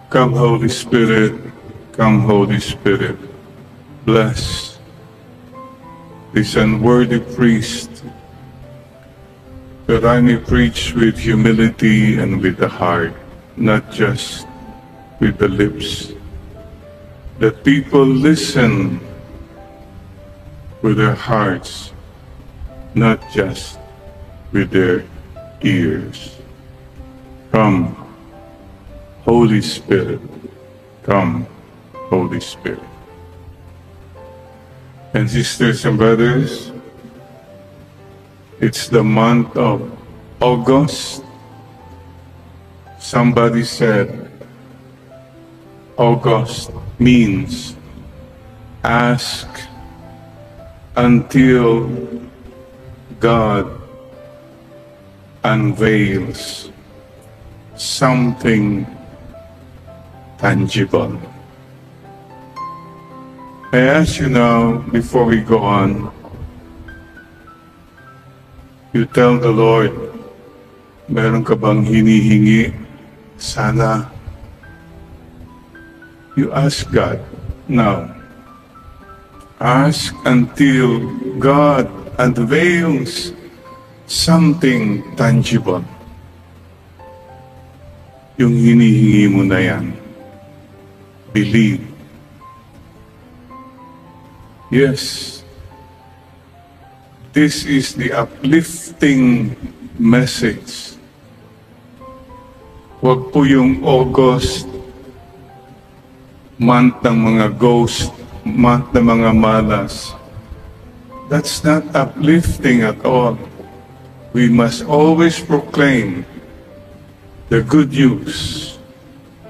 Come, Holy Spirit, come, Holy Spirit. Bless this unworthy priest, that I may preach with humility and with the heart, not just with the lips. That people listen with their hearts, not just with their ears. Come, Holy Spirit, come, Holy Spirit. And sisters and brothers, it's the month of August. Somebody said, August means ask until God unveils something tangible. I ask you now, before we go on, you tell the Lord, meron ka bang hinihingi? Sana. You ask God now. Ask until God unveils something tangible. Yung hinihingi mo na yan. Believe. Yes. This is the uplifting message. Huwag po yung August, month ng mga ghost, month ng mga malas. That's not uplifting at all. We must always proclaim the good news,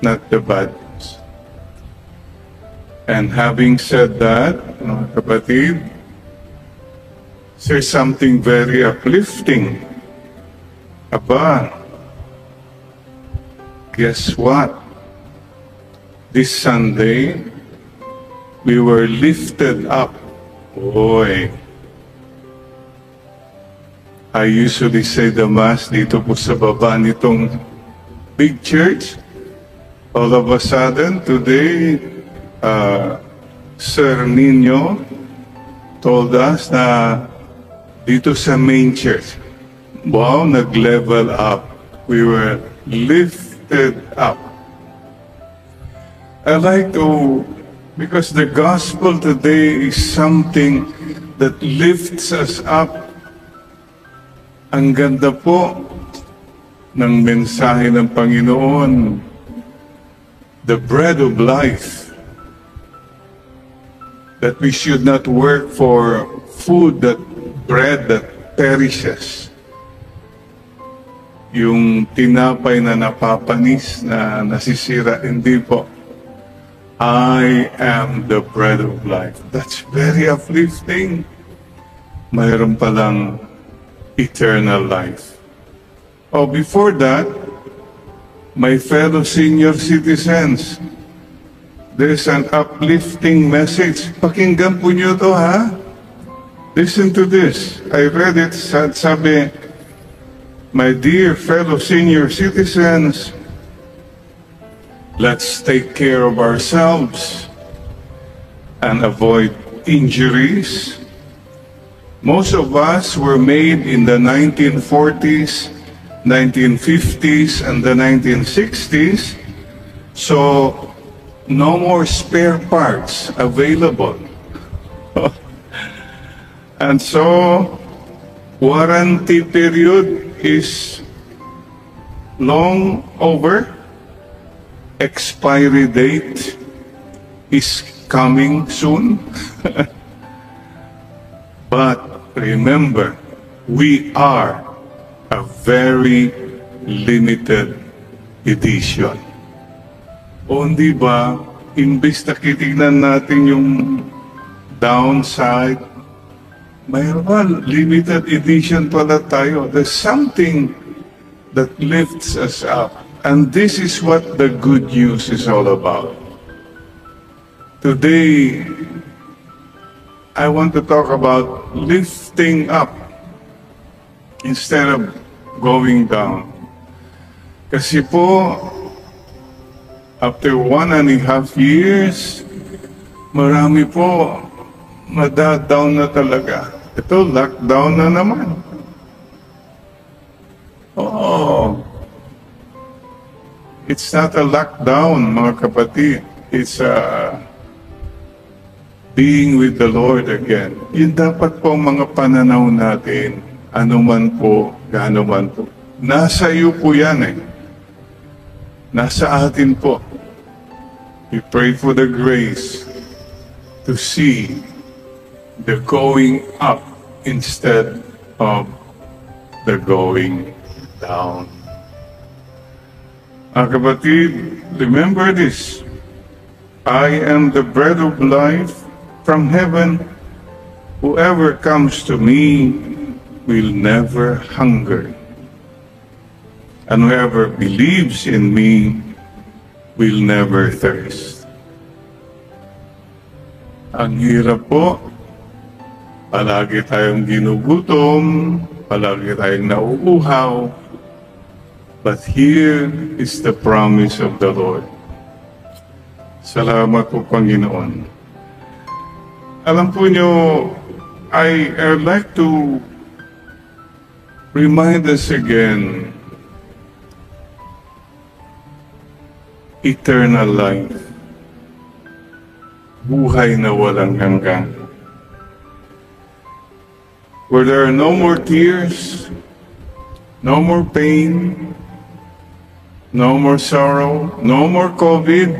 not the bad news. And having said that, mga kapatid, there's something very uplifting. Aba, guess what? This Sunday, we were lifted up. Boy. I usually say the Mass dito po sa baba nitong big church. All of a sudden, today, Sir Nino told us na dito sa main church, wow, nag-level up. We were lifted up. I like to, because the gospel today is something that lifts us up. Ang ganda po ng mensahe ng Panginoon, the bread of life, that we should not work for food, that bread that perishes. Yung tinapay na napapanis, na nasisira, hindi po. I am the bread of life. That's very uplifting. Mayroon palang eternal life. Oh, before that, my fellow senior citizens, there's an uplifting message. Pakinggan po niyo to, ha? Listen to this. I read it. Sabi, my dear fellow senior citizens, let's take care of ourselves and avoid injuries. Most of us were made in the 1940s, 1950s, and the 1960s, so no more spare parts available. And so, warranty period is long over. Expiry date is coming soon. But remember, we are a very limited edition. O hindi ba, imbes na kitignan natin yung downside, mayroon limited edition pala tayo. There's something that lifts us up. And this is what the good news is all about. Today, I want to talk about lifting up instead of going down. Kasi po, After 1.5 years, marami po madadown na talaga. Ito, lockdown na naman. Oo. It's not a lockdown, mga kapatid. It's being with the Lord again. Yun dapat po ang mga pananaw natin. Ano man po, gaano man po. Nasa iyo po yan eh. Nasa atin po. We pray for the grace to see the going up instead of the going down. Mga kapatid, remember this. I am the bread of life from heaven. Whoever comes to me will never hunger. And whoever believes in me will never thirst. Ang hirap po. Palagi tayong ginugutom, palagi tayong nauuhaw. But here is the promise of the Lord. Salamat po, Panginoon. Alam po nyo, I would like to remind us again, eternal life. Buhay na walang hanggan. Where there are no more tears, no more pain, no more sorrow, no more COVID.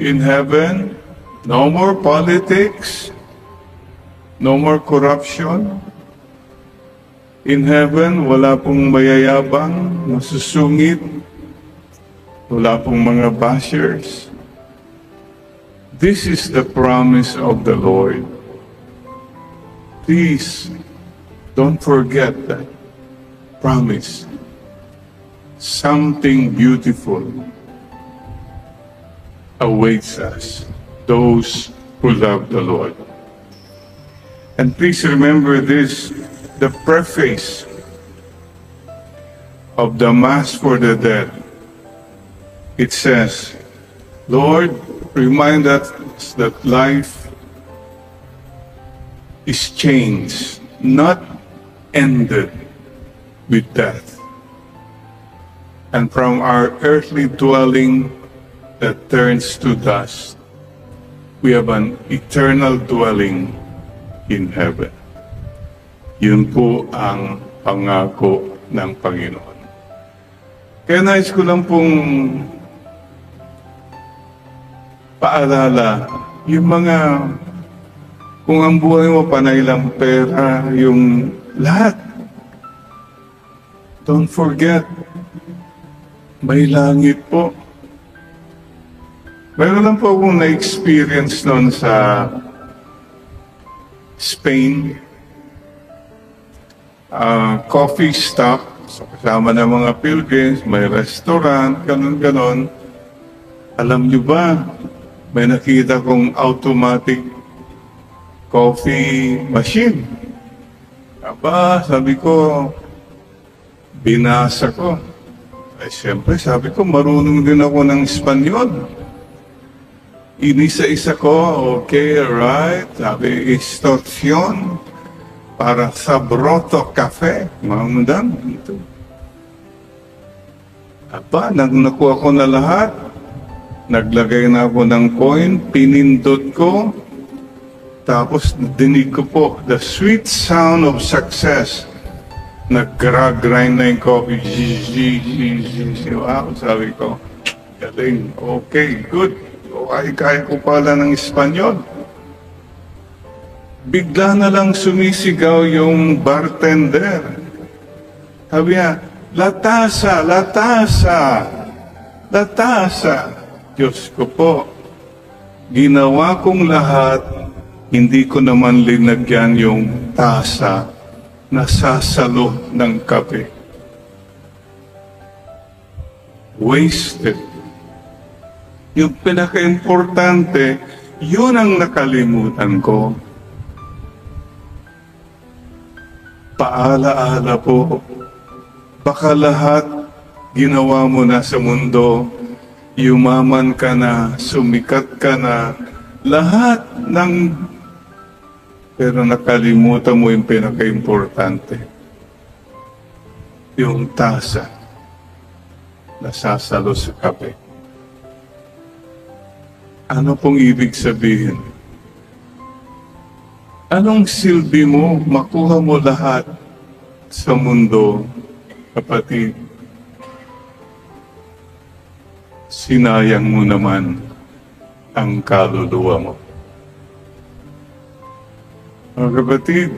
In heaven, no more politics, no more corruption. In heaven, wala pong mayayabang, masusungit, wala pong mga bashers. This is the promise of the Lord. Please, don't forget that promise. Something beautiful awaits us, those who love the Lord. And please remember this, the preface of the Mass for the Dead. It says, Lord, remind us that life is changed, not ended with death. And from our earthly dwelling that turns to dust, we have an eternal dwelling in heaven. Yun po ang pangako ng Panginoon. Kaya nais ko lang pong paalala, yung mga, kung ang buhay mo panay lang pera, yung lahat. Don't forget, may langit po. Meron lang po akong na-experience noon sa Spain. Coffee stop, so kasama ng mga pilgrims, may restaurant, ganon-ganon. Alam niyo ba, may nakita kong automatic coffee machine. Aba, sabi ko, binasa ko. Ay, siyempre, sabi ko, marunong din ako ng Espanyol. Inisa-isa ko, okay, right. Sabi, instruction para sa Broto Cafe. Mamandang ito. Aba, nakuha ko na lahat. Naglagay na ako ng coin, pinindot ko. Tapos dinig ko po, the sweet sound of success. Nag-grind na yung coffee. Wow, sabi ko, galing, okay, good. Kaya ko pala ng Espanyol. Bigla na lang sumisigaw yung bartender. Sabi niya, latasa, latasa, latasa. Diyos ko po, ginawa kong lahat, hindi ko naman linagyan yung tasa na sasalo ng kape. Wasted. Yung pinaka-importante, yun ang nakalimutan ko. Paala-ala po, baka lahat ginawa mo na sa mundo, yumaman ka na, sumikat ka na, lahat ng... Pero nakalimutan mo yung pinaka-importante. Yung tasa na sasalo sa kape. Ano pong ibig sabihin? Anong silbi mo? Makuha mo lahat sa mundo, kapatid. Sinayang mo naman ang kaluluwa mo. Mga kapatid,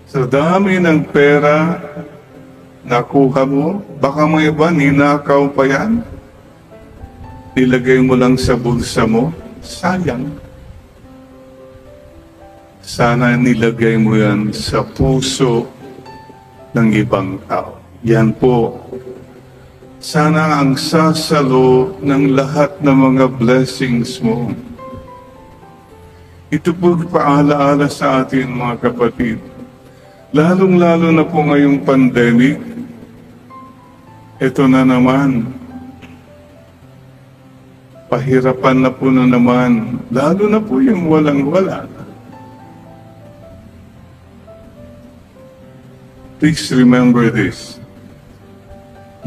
sa dami ng pera nakuha mo, baka may iba, ninakaw pa yan. Nilagay mo lang sa bulsa mo, sayang. Sana nilagay mo yan sa puso ng ibang tao. Yan po. Sana ang sasalo ng lahat ng mga blessings mo. Ito po paalaala sa atin, mga kapatid. Lalong-lalo na po ngayong pandemic, ito na naman. Pahirapan na po na naman. Lalo na po yung walang-wala. Please remember this.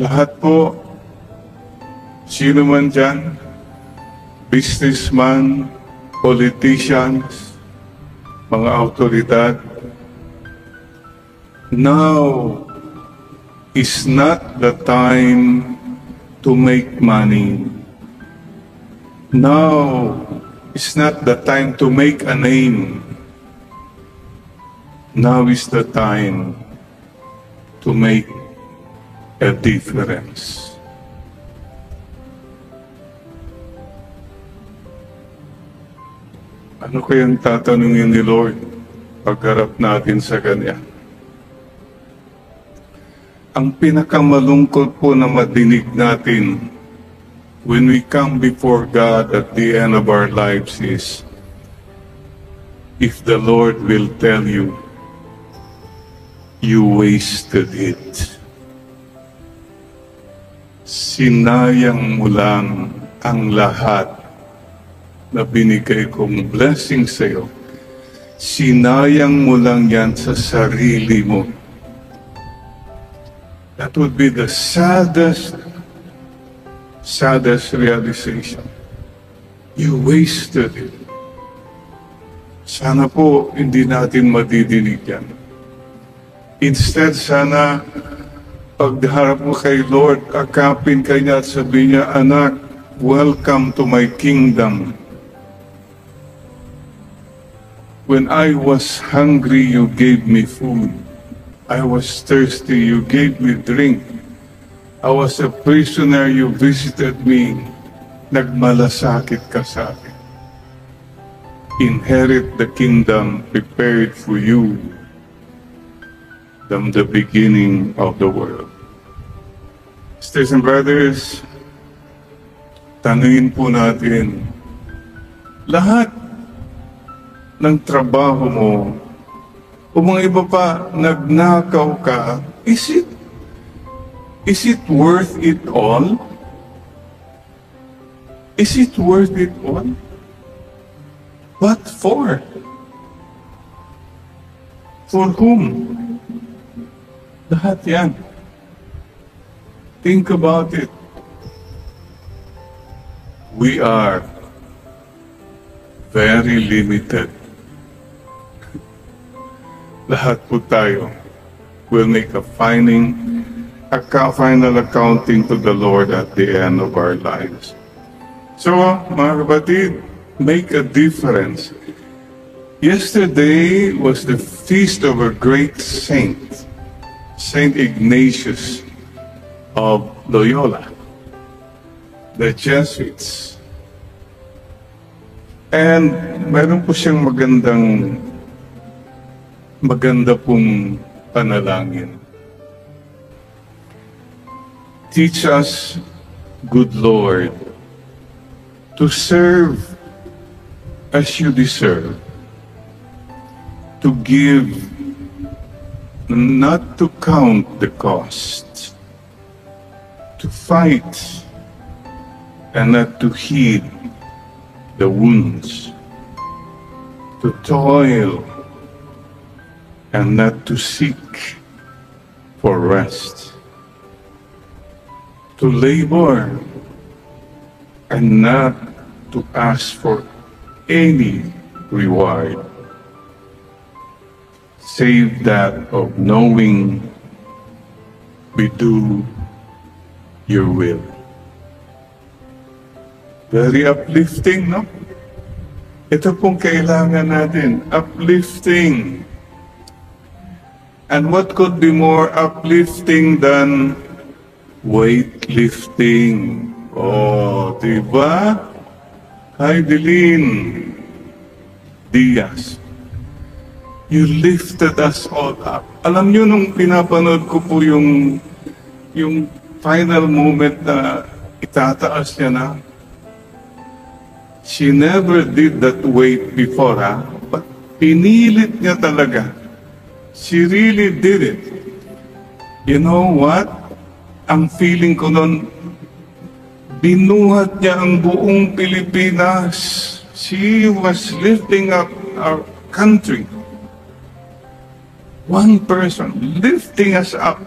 Lahat po, sino man dyan, businessman, politicians, mga autoridad, now is not the time to make money. Now is not the time to make a name. Now is the time to make a difference. Ano kayang tatanungin ni Lord pagharap natin sa Kanya? Ang pinakamalungkot po na madinig natin when we come before God at the end of our lives is, if the Lord will tell you, you wasted it. Sinayang mo lang ang lahat na binigay kong blessing sa iyo. Sinayang mo lang yan sa sarili mo. That would be the saddest realization. You wasted it. Sana po hindi natin madidinig yan. Instead, sana pagharap mo kay Lord, akapin ka niya at sabihin niya, anak, welcome to my kingdom. When I was hungry, you gave me food. I was thirsty, you gave me drink. I was a prisoner, you visited me. Nagmalasakit ka sa akin. Inherit the kingdom prepared for you from the beginning of the world. Sisters and brothers, tanungin po natin, lahat ng trabaho mo, o mga iba pa, nagnakaw ka, is it worth it all? Is it worth it all? What for? For whom? Lahat yan. Think about it. We are very limited. Lahat po tayo will make a final accounting to the Lord at the end of our lives. So, mga kapatid, make a difference. Yesterday was the feast of a great saint, Saint Ignatius of Loyola, the Jesuits. And meron po siyang maganda pong panalangin. Teach us, good Lord, to serve as you deserve, to give, not to count the cost, to fight and not to heed the wounds, to toil and not to seek for rest, to labor and not to ask for any reward, save that of knowing we do your will. Very uplifting, no? Ito pong kailangan natin, uplifting. And what could be more uplifting than weightlifting? Oh, diba? Heidelin Diaz, you lifted us all up. Alam nyo, nung pinapanood ko po yung final moment na itataas niya na, she never did that weight before, ha? But pinilit niya talaga. She really did it. You know what? Ang feeling ko nun, binuhat niya ang buong Pilipinas. She was lifting up our country. One person lifting us up.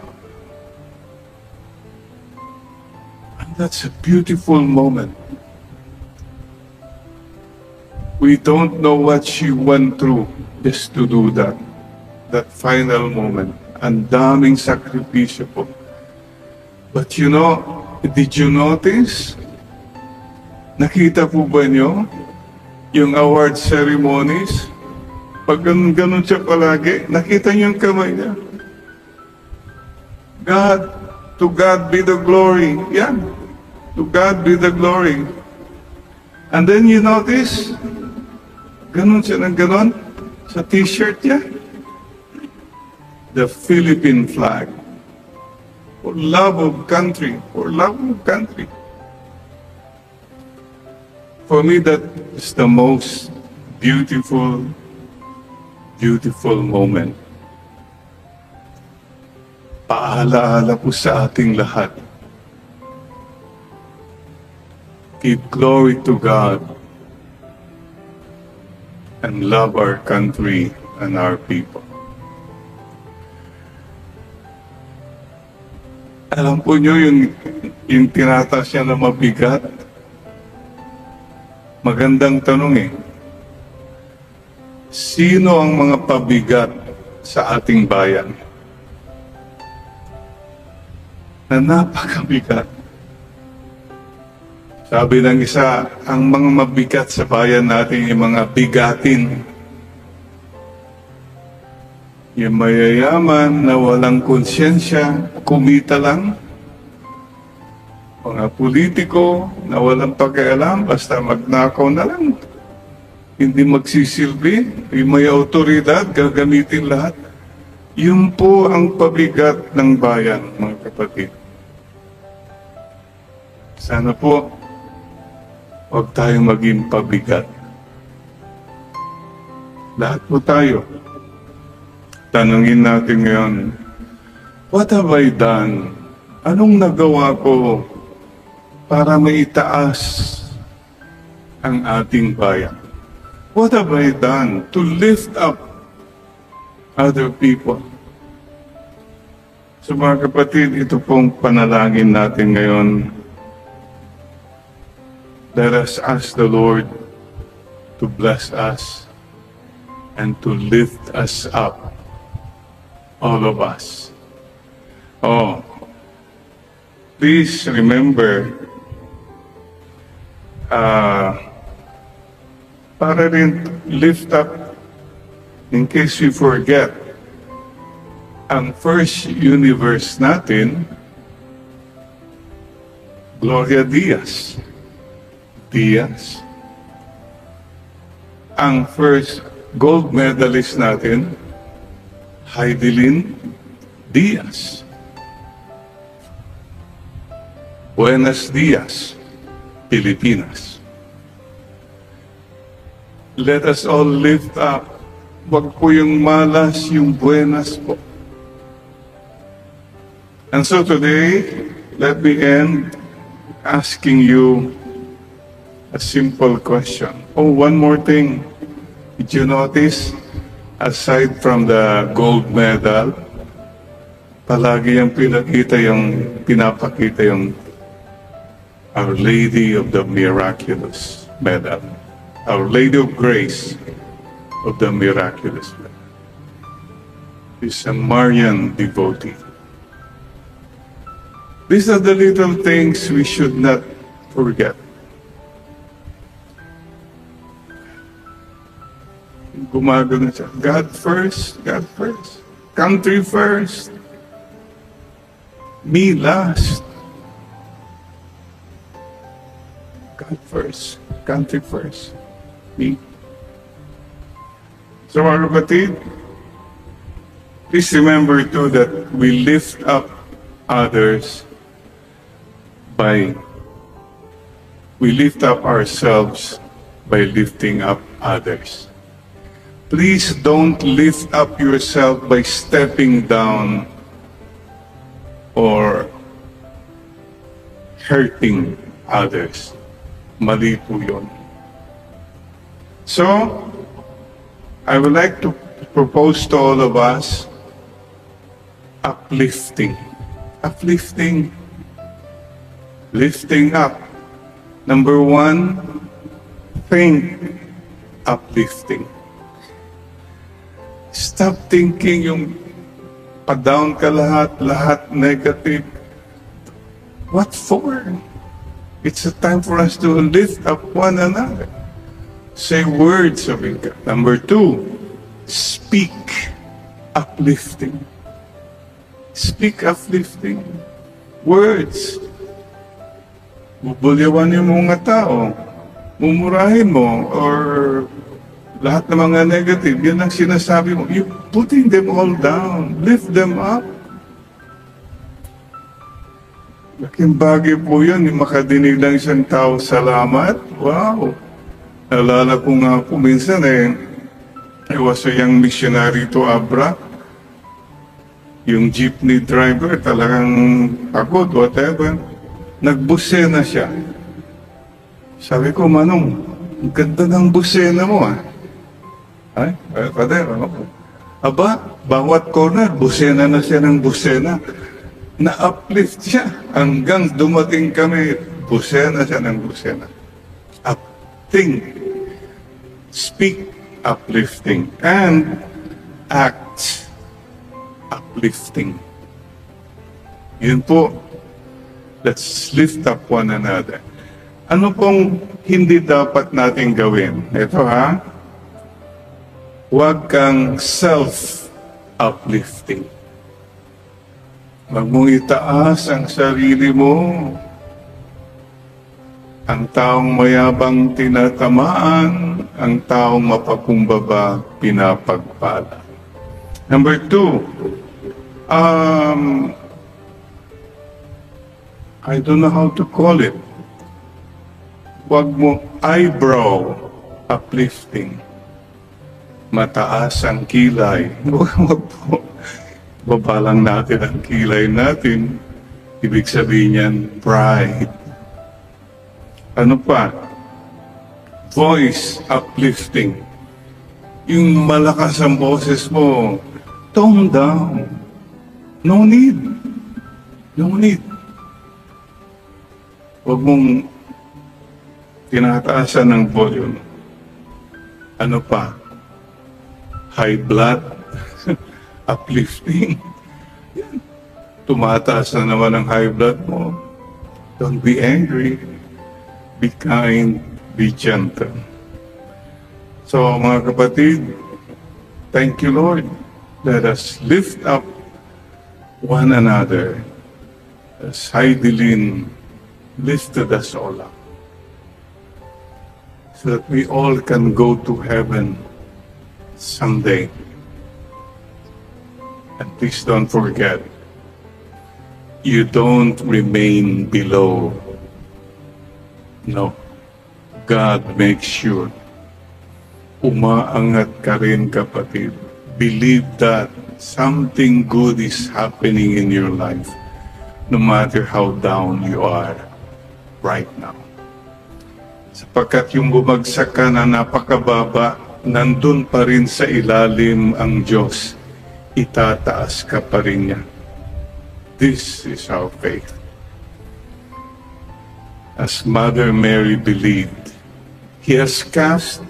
And that's a beautiful moment. We don't know what she went through just to do that. That final moment. Ang daming sakripisyo po. But you know, did you notice? Nakita po ba niyo yung award ceremonies? Pag ganun siya palagi, nakita niyo yung kamay niya. To God be the glory. Yan. To God be the glory. And then you notice, ganun siya ng ganun sa t-shirt niya. The Philippine flag. For love of country. For love of country. For me, that is the most beautiful moment. Paalaala po sa ating lahat. Give glory to God and love our country and our people. Alam po nyo yung tinataas niya na mabigat. Magandang tanong eh. Sino ang mga pabigat sa ating bayan? Na napakabigat. Sabi ng isa, ang mga mabigat sa bayan natin yung mga bigatin. Yung mayayaman na walang konsyensya, kumita lang. Mga politiko na walang pakialam, basta magnakaw na lang. Hindi magsisilbi, yung may autoridad, gagamitin lahat. Yun po ang pabigat ng bayan, mga kapatid. Sana po, huwag tayong maging pabigat. Lahat po tayo. Tanungin natin ngayon, what have I done? Anong nagawa ko para maitaas ang ating bayan? What have I done to lift up other people? So mga kapatid, ito pong panalangin natin ngayon. Let us ask the Lord to bless us and to lift us up, all of us. Oh, please remember, para rin lift up, in case we forget, ang first universe natin, Gloria Diaz. Diaz. Ang first gold medalist natin, Heidelin Diaz. Buenos Dias, Pilipinas. Let us all lift up. Wag po yung malas, yung buenas po. And so today, let me end asking you a simple question. Oh, one more thing. Did you notice, aside from the gold medal, palagi yung pinapakita yung Our Lady of the Miraculous Medal. Our Lady of Grace of the Miraculous Medal. Is a Marian devotee. These are the little things we should not forget. Gumagano siya. God first, God first. Country first. Me last. God first. Country first. Me. So mga kapatid, please remember too that we lift up others we lift up ourselves by lifting up others. Please don't lift up yourself by stepping down or hurting others. Mali po yun. So, I would like to propose to all of us uplifting. Uplifting. Lifting up. Number one, think uplifting. Stop thinking yung pa-down ka lahat negative. What for? It's a time for us to lift up one another. Say words of encouragement. Number two, speak uplifting. Speak uplifting. Words. Bubulyawan yung mga tao. Mumurahin mo or lahat ng mga negative, yan ang sinasabi mo. You're putting them all down. Lift them up. Laking bagay po yun, yung makadinig ng isang tao, salamat. Wow! Nalala ko nga po minsan I was a young missionary to Abra. Yung jeepney driver, talagang pagod, whatever. Nagbusena siya. Sabi ko, Manong, ang ganda ng busena mo Ay, Father, aba, bawat corner, busena na siya ng busena. Na-uplift siya hanggang dumating kami, busena siya ng busena. Think, speak uplifting, and act uplifting. Yun po. Let's lift up one another. Ano pong hindi dapat natin gawin? Ito huwag kang self-uplifting. Huwag mong itaas ang sarili mo. Ang taong mayabang tinatamaan, ang taong mapakumbaba pinapagpala. Number two, I don't know how to call it. Huwag mo eyebrow uplifting. Mataas ang kilay. Huwag po. Baba lang natin ang kilay natin. Ibig sabihin yan, pride. Ano pa? Voice uplifting. Yung malakas ang boses mo, tone down. No need. No need. Huwag mong tinataasan ng volume. Ano pa? High blood. Uplifting. Yan. Tumataas na naman ang high blood mo. Don't be angry. Be kind. Be gentle. So, mga kapatid, thank you, Lord. Let us lift up one another as Heidelin lifted us all up, so that we all can go to heaven someday. And please don't forget, you don't remain below. No. God makes sure umaangat ka rin, kapatid. Believe that something good is happening in your life, no matter how down you are right now. sapagkat yung bumagsak ka na napakababa, nandun pa rin sa ilalim ang Diyos. Itataas ka pa rin niya. This is our faith. As Mother Mary believed, He has cast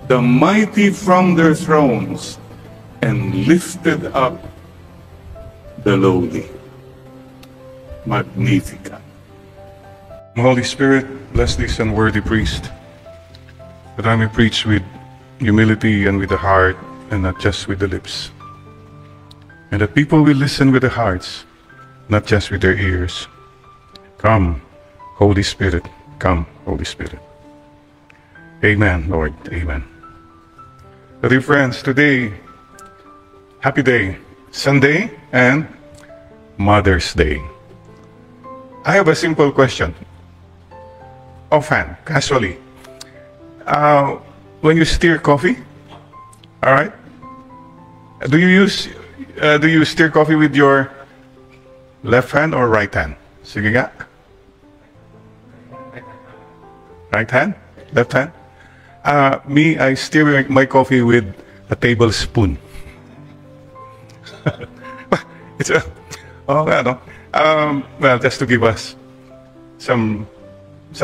the mighty from their thrones and lifted up the lowly. Magnificat. Holy Spirit, bless this unworthy priest, that I may preach with humility and with the heart, and not just with the lips. And that people will listen with their hearts, not just with their ears. Come, Holy Spirit, come, Holy Spirit. Amen, Lord, amen. So dear friends, today, happy day, Sunday and Mother's Day. I have a simple question. Offhand, casually. When you stir coffee, all right? Do you stir coffee with your left hand or right hand? Sige nga. Right hand? Left hand? Me, I stir my coffee with a tablespoon. It's a, well, just to give us some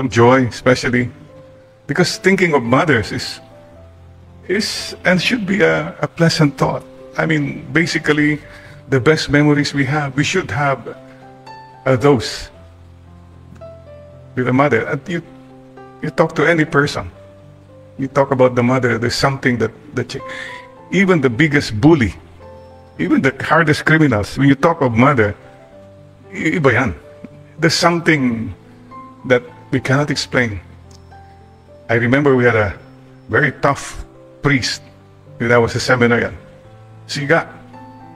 joy, especially because thinking of mothers is and should be a pleasant thought. I mean, basically, the best memories we have, we should have those with a mother. You talk to any person, you talk about the mother. There's something that even the biggest bully, even the hardest criminals, when you talk of mother, iba yan. There's something that we cannot explain. I remember we had a very tough priest when I was a seminarian. Siga.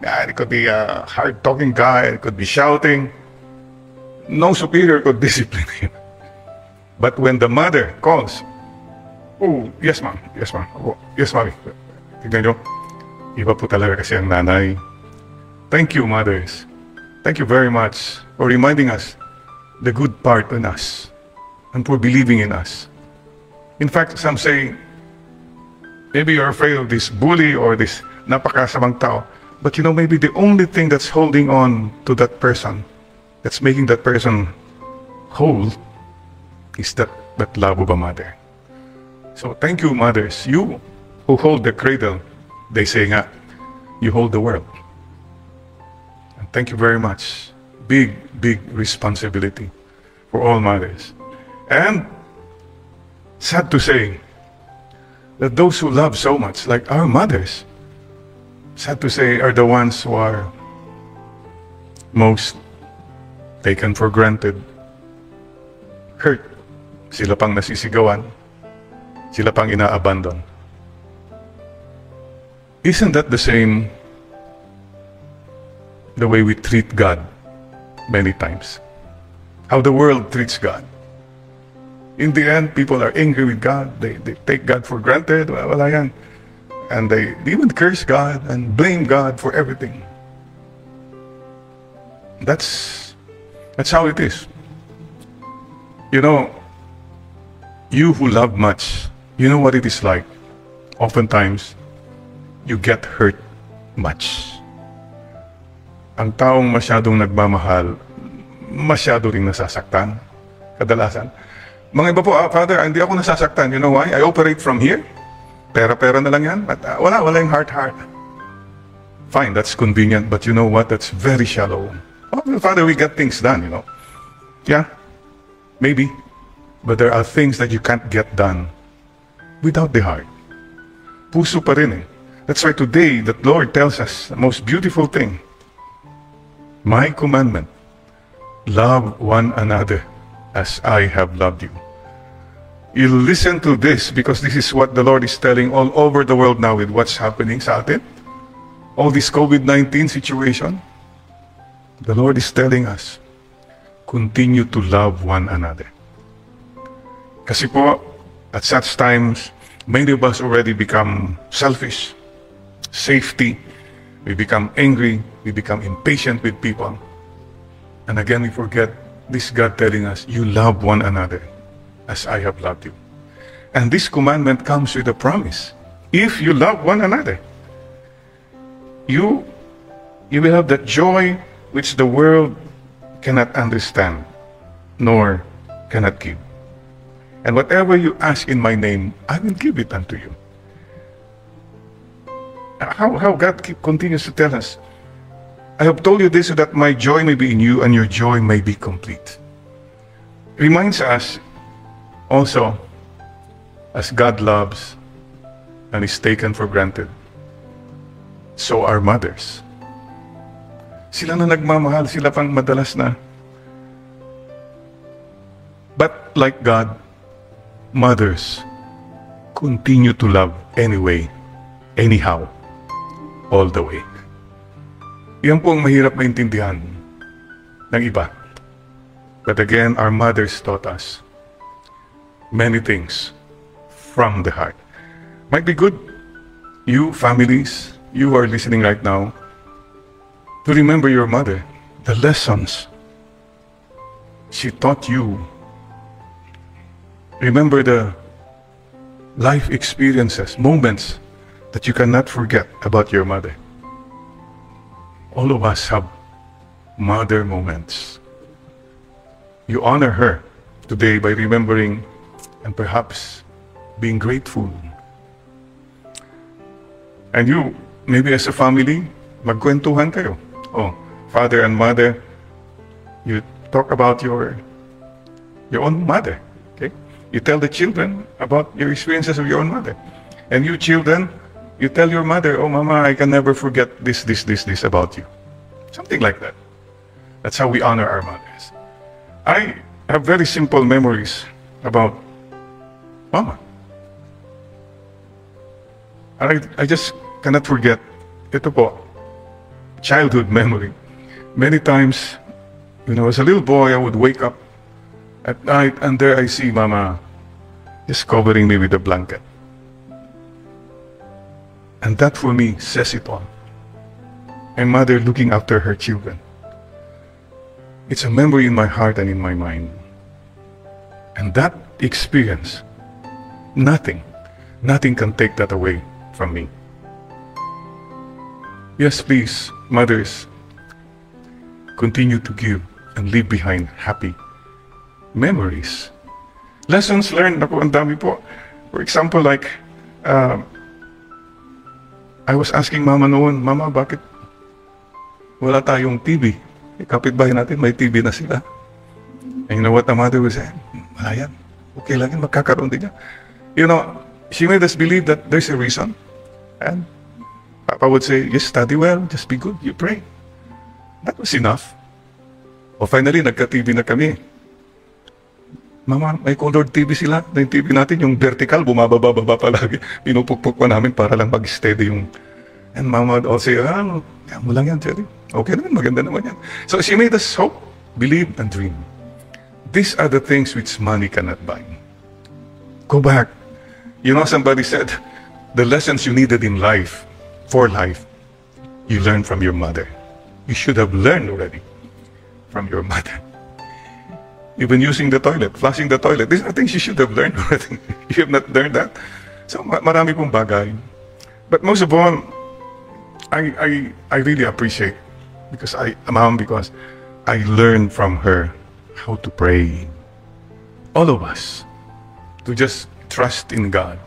It could be a hard-talking guy, it could be shouting. No superior could discipline him. But when the mother calls, oh, yes ma'am, yes ma'am, oh, yes mami. Tignan nyo, iba po talaga kasi ang nanay. Thank you, mothers. Thank you very much for reminding us the good part in us and for believing in us. In fact, some say, maybe you're afraid of this bully or this napakasamang tao, but you know, maybe the only thing that's holding on to that person, that's making that person whole, is that love of a mother. So thank you, mothers. You who hold the cradle, they say nga, you hold the world. And thank you very much. Big, big responsibility for all mothers. And sad to say that those who love so much, like our mothers, sad to say, are the ones who are most taken for granted, hurt. Sila pang nasisigawan, sila pang ina-abandon. Isn't that the same the way we treat God many times? How the world treats God. In the end, people are angry with God. They take God for granted. Wala yan. And they even curse God and blame God for everything. That's how it is. You know, you who love much, you know what it is like. Oftentimes, you get hurt much. Ang taong masyadong nagmamahal, masyado ring nasasaktan. Kadalasan. Mga iba po, Father, hindi ako nasasaktan. You know why? I operate from here. Pera-pera na lang yan. But, wala yung heart-heart. Fine, that's convenient. But you know what? That's very shallow. Oh, Father, we get things done, you know. Yeah, maybe. But there are things that you can't get done without the heart. Puso pa rin eh. That's why today, the Lord tells us the most beautiful thing. My commandment, love one another as I have loved you. You listen to this because this is what the Lord is telling all over the world now with what's happening sa atin. All this COVID-19 situation. The Lord is telling us, continue to love one another. Kasi po, at such times, many of us already become selfish, safety, we become angry, we become impatient with people. And again, we forget this God telling us, you love one another as I have loved you. And this commandment comes with a promise. If you love one another, you will have that joy which the world cannot understand, nor cannot give. And whatever you ask in my name, I will give it unto you. How God continues to tell us, I have told you this so that my joy may be in you and your joy may be complete. Reminds us also, as God loves and is taken for granted, so are mothers. Sila na nagmamahal, sila pang madalas na. But like God, mothers continue to love anyway, anyhow, all the way. Yan po ang mahirap maintindihan ng iba. But again, our mothers taught us many things from the heart. Might be good, you families, you are listening right now, to remember your mother, the lessons she taught you. Remember the life experiences, moments that you cannot forget about your mother. All of us have mother moments. You honor her today by remembering and perhaps being grateful. And you, maybe as a family, magkwentuhan kayo. Oh, father and mother, you talk about your own mother. Okay? You tell the children about your experiences of your own mother. And you children, you tell your mother, oh mama, I can never forget this about you. Something like that. That's how we honor our mothers. I have very simple memories about mama. I just cannot forget. Ito po, childhood memory. Many times, when I was a little boy, I would wake up at night and there I see mama just covering me with a blanket. And that for me says it all. My mother looking after her children. It's a memory in my heart and in my mind. And that experience, nothing can take that away from me. Yes, please, mothers, continue to give and leave behind happy memories. Lessons learned, ako, ang dami po. For example, like, I was asking mama noon, mama, bakit wala tayong TV? Kapitbahay natin, may TV na sila. And you know what the mother was saying? Wala yan. Okay lang yan, magkakaroon din yan. You know, she made us believe that there's a reason. And Papa would say, yes, study well, just be good, you pray. That was enough. O finally, nagka-TV na kami. Mama, may colored TV sila. Yung TV natin, yung vertical, bumababa palagi. Pinupukpuk pa namin para lang mag-steady yung... And Mama would all say, yan mo lang yan, Jerry. Okay naman, maganda naman yan. So she made us hope, believe, and dream. These are the things which money cannot buy. Go back. You know, somebody said, the lessons you needed in life, for life, you learned from your mother. You should have learned already from your mother. Even using the toilet, flushing the toilet, these are things you should have learned already. You have not learned that. So marami pong bagay. But most of all, I really appreciate because I learned from her how to pray. All of us, to just trust in God,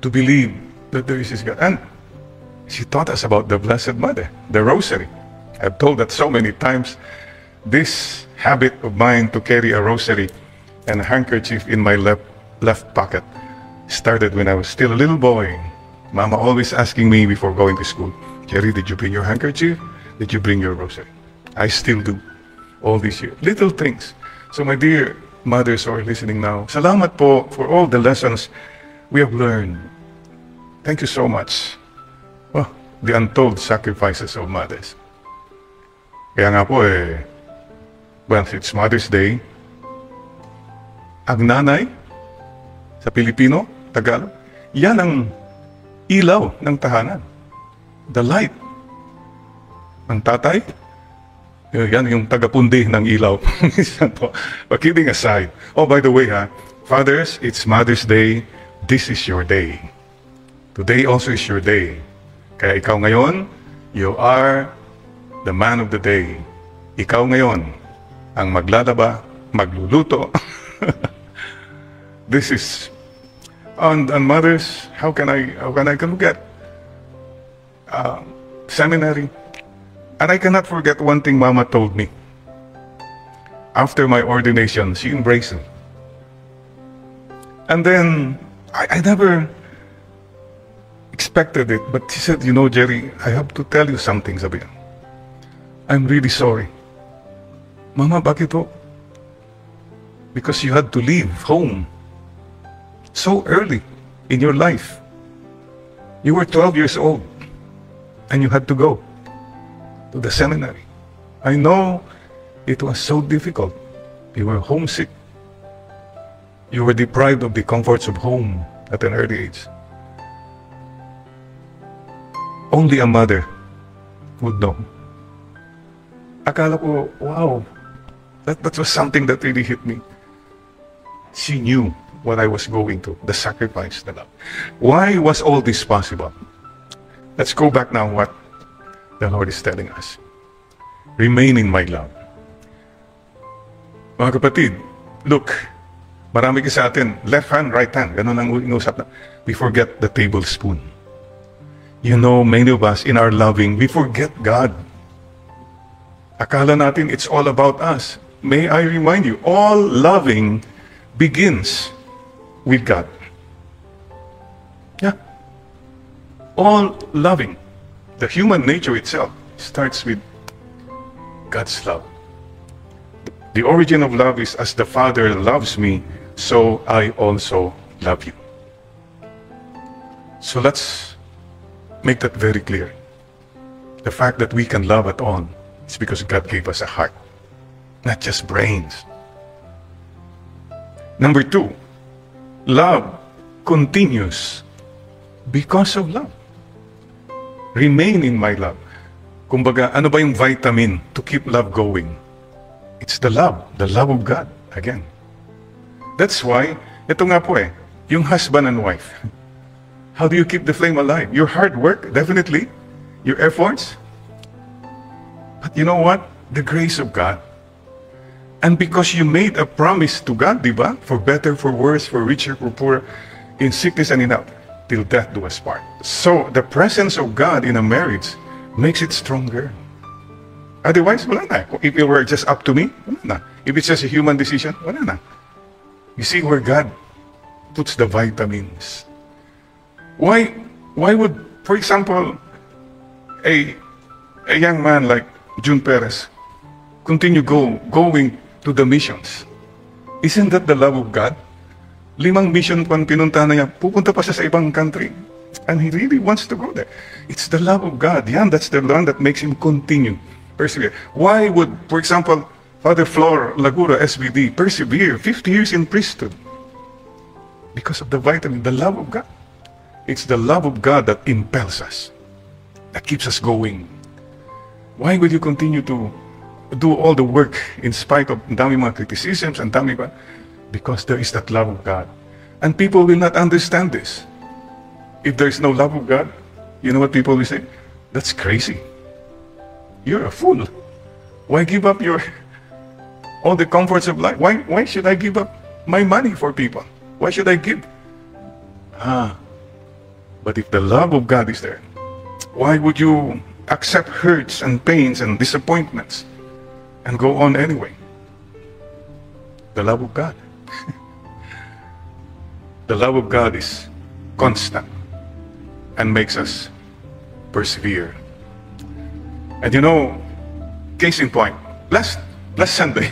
to believe that there is this God. And she taught us about the Blessed Mother, the Rosary. I've told that so many times. This habit of mine to carry a rosary and a handkerchief in my left pocket started when I was still a little boy. Mama always asking me before going to school, Jerry, did you bring your handkerchief? Did you bring your rosary? I still do all these years. Little things. So my dear mothers who are listening now, salamat po for all the lessons we have learned. Thank you so much. Well, the untold sacrifices of mothers. Kaya nga po well, it's Mother's Day. Ang nanay sa Pilipino, Tagalog, yan ang ilaw ng tahanan. The light. Ang tatay, yan yung tagapundi ng ilaw. But kidding aside, oh, by the way, Fathers, it's Mother's Day. This is your day. Today also is your day. Kaya ikaw ngayon, you are the man of the day. Ikaw ngayon ang maglalaba, magluluto. This is on mothers. How can I look at seminary? And I cannot forget one thing Mama told me. After my ordination, she embraced me. And then I never expected it, but she said, you know, Jerry, I have to tell you something, sabi niya. I'm really sorry. Mama, bakit po? Because you had to leave home so early in your life. You were 12 years old and you had to go to the seminary. I know it was so difficult. You were homesick. You were deprived of the comforts of home at an early age. Only a mother would know. Akala ko, wow, that was something that really hit me. She knew what I was going through, the sacrifice, the love. Why was all this possible? Let's go back now what the Lord is telling us. Remain in my love. Mga kapatid, look, marami ka sa atin, left hand, right hand, ganun ang inusap na. We forget the tablespoon. You know, many of us in our loving, we forget God. Akala natin it's all about us. May I remind you, all loving begins with God. Yeah. All loving, the human nature itself starts with God's love. The origin of love is, as the Father loves me, so I also love you. So let's make that very clear. The fact that we can love at all is because God gave us a heart, not just brains. Number two, love continues because of love. Remain in my love. Kumbaga, ano ba yung vitamin to keep love going? It's the love of God, again. That's why, ito nga po yung husband and wife. How do you keep the flame alive? Your hard work, definitely. Your efforts. But you know what? The grace of God. And because you made a promise to God, diba? For better, for worse, for richer, for poorer, in sickness and in health, till death do us part. So, the presence of God in a marriage makes it stronger. Otherwise, wala na. If it were just up to me, wala na. If it's just a human decision, wala na. You see where God puts the vitamins. Why would, for example, a young man like June Perez continue going to the missions? Isn't that the love of God? 5 mission pang pinunta na niya, pupunta pa siya sa ibang country. And he really wants to go there. It's the love of God. Yan, that's the one that makes him continue. Persevere. Why would, for example, Father Flor Lagura, SBD, persevere 50 years in priesthood? Because of the vitamin, the love of God. It's the love of God that impels us, that keeps us going. Why would you continue to do all the work in spite of dami mga criticisms and dami ba? Because there is that love of God. And people will not understand this. If there is no love of God, you know what people will say? That's crazy. You're a fool. Why give up all the comforts of life? Why should I give up my money for people? Why should I give? But if the love of God is there, why would you accept hurts and pains and disappointments and go on anyway? The love of God. The love of God is constant and makes us persevere. And you know, case in point, last Sunday,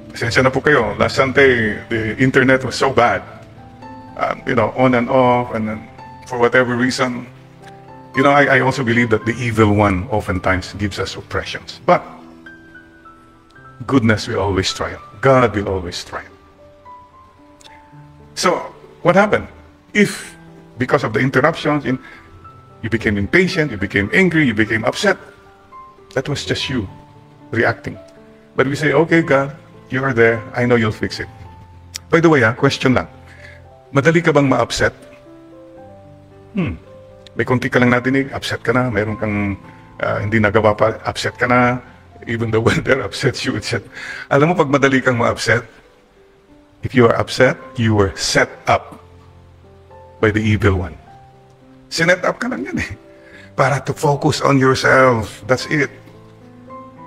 pasensya na po kayo, last Sunday, the internet was so bad, on and off, and then for whatever reason, I also believe that the evil one oftentimes gives us oppressions. But goodness will always triumph. God will always triumph. So, what happened? If, because of the interruptions, you became impatient, you became angry, you became upset, that was just you reacting. But we say, okay, God, you are there. I know you'll fix it. By the way, question lang. Madali ka bang ma-upset? May konti ka lang natinig, upset ka na. Meron kang hindi nagawa pa, upset ka na. Even the weather upsets you, upset. Alam mo, pag madali kang ma-upset, if you are upset, you were set up by the evil one. Sinet up ka lang yan eh. Para to focus on yourself. That's it.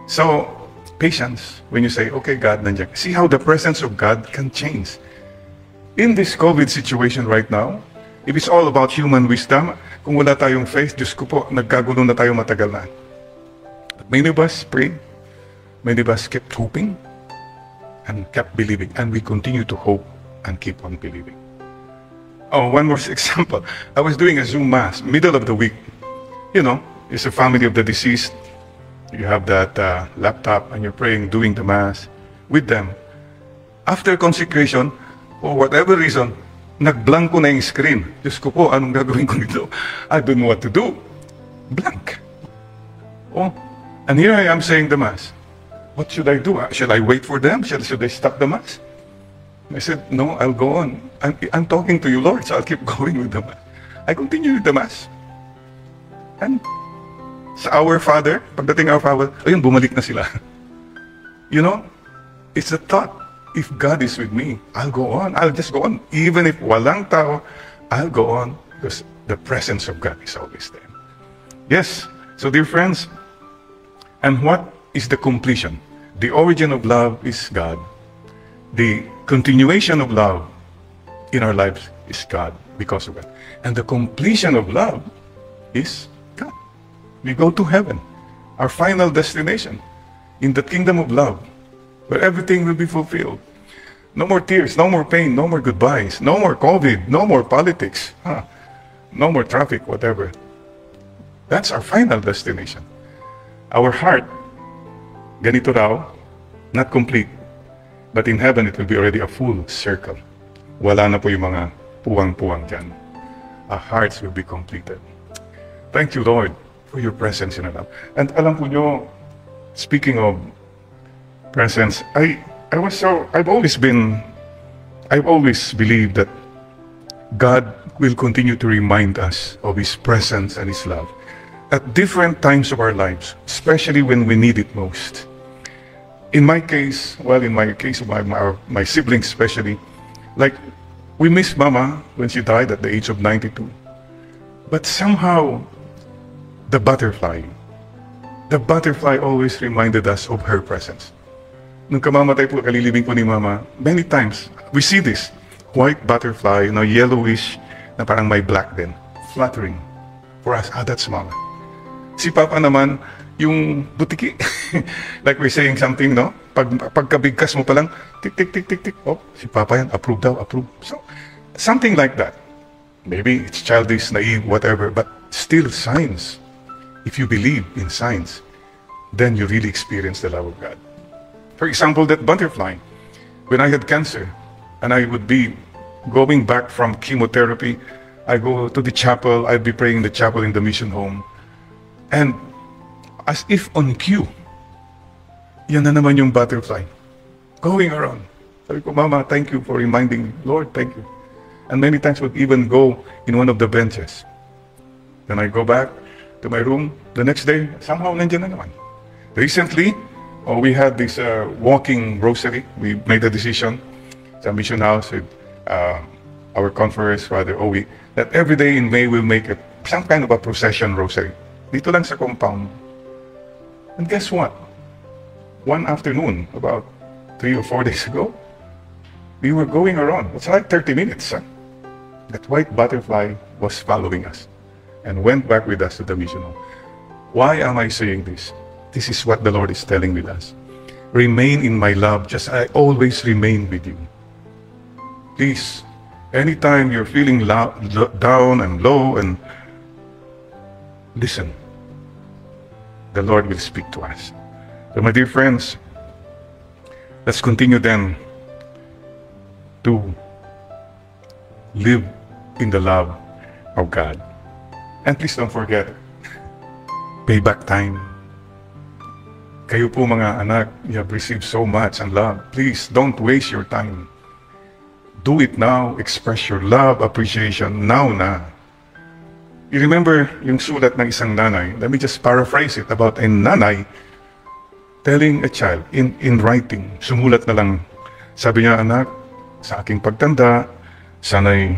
So, patience. When you say, okay, God, nandiyan. See how the presence of God can change. In this COVID situation right now, if it's all about human wisdom, kung wala tayong faith, Diyos ko po, nagkagulo na tayo matagal na. But many of us prayed. Many of us kept hoping and kept believing. And we continue to hope and keep on believing. Oh, one more example. I was doing a Zoom Mass, middle of the week. You know, it's a family of the deceased. You have that laptop and you're praying, doing the Mass with them. After consecration, for whatever reason, nagblanko na yung screen. Diyos ko po, anong gagawin ko dito? I don't know what to do. Blank. Oh, and here I am saying the Mass. What should I do? Should I wait for them? Should I stop the Mass? I said, no, I'll go on. I'm talking to you, Lord, so I'll keep going with the Mass. I continue with the Mass. And sa Our Father, pagdating Our Father, ayun, bumalik na sila. You know, it's a thought. If God is with me, I'll go on. I'll just go on. Even if walang tao, I'll go on because the presence of God is always there. Yes. So, dear friends, and what is the completion? The origin of love is God. The continuation of love in our lives is God because of God. And the completion of love is God. We go to heaven, our final destination, in the kingdom of love, where everything will be fulfilled. No more tears, no more pain, no more goodbyes, no more COVID, no more politics, no more traffic, whatever. That's our final destination. Our heart, ganito raw, not complete, but in heaven it will be already a full circle. Wala na po yung mga puwang-puwang dyan. Our hearts will be completed. Thank you, Lord, for your presence in our life. And alam po nyo, speaking of presence, I've always believed that God will continue to remind us of His presence and His love at different times of our lives, especially when we need it most. In my case, of my siblings especially, like we miss Mama when she died at the age of 92. But somehow, the butterfly always reminded us of her presence. Nung kamamatay po, kalilibing po ni Mama, many times, we see this white butterfly, yellowish, na parang may black din, fluttering. For us, that's Mama. Si Papa naman, yung butiki. Like we're saying something, no? Pagkabigkas mo pa lang, tik, tik, tik, tik, tik. Oh, si Papa yan, approve daw, approve. So, something like that. Maybe it's childish, naive, whatever, but still signs. If you believe in signs, then you really experience the love of God. For example, that butterfly, when I had cancer, and I would be going back from chemotherapy, I go to the chapel, I'd be praying in the chapel in the mission home, and as if on cue, yan na naman yung butterfly, going around. Sabi ko, Mama, thank you for reminding me. Lord, thank you. And many times would even go in one of the benches. Then I go back to my room, the next day, somehow nandiyan na naman. Recently, we had this walking rosary. We made a decision sa mission house with our conference, Father Owi, that every day in May we'll make some kind of a procession rosary. Dito lang sa compound. And guess what? One afternoon, about 3 or 4 days ago, we were going around. It's like 30 minutes. That white butterfly was following us and went back with us to the mission home. Why am I saying this? This is what the Lord is telling with us. Remain in my love, just as I always remain with you. Please, anytime you're feeling down and low, and listen, the Lord will speak to us. So my dear friends, let's continue then to live in the love of God. And please don't forget, payback time. Kayo po mga anak, you have received so much and love. Please don't waste your time. Do it now. Express your love, appreciation now na. You remember yung sulat ng isang nanay? Let me just paraphrase it about a nanay telling a child in writing. Sumulat na lang. Sabi niya, anak, sa aking pagtanda, sana'y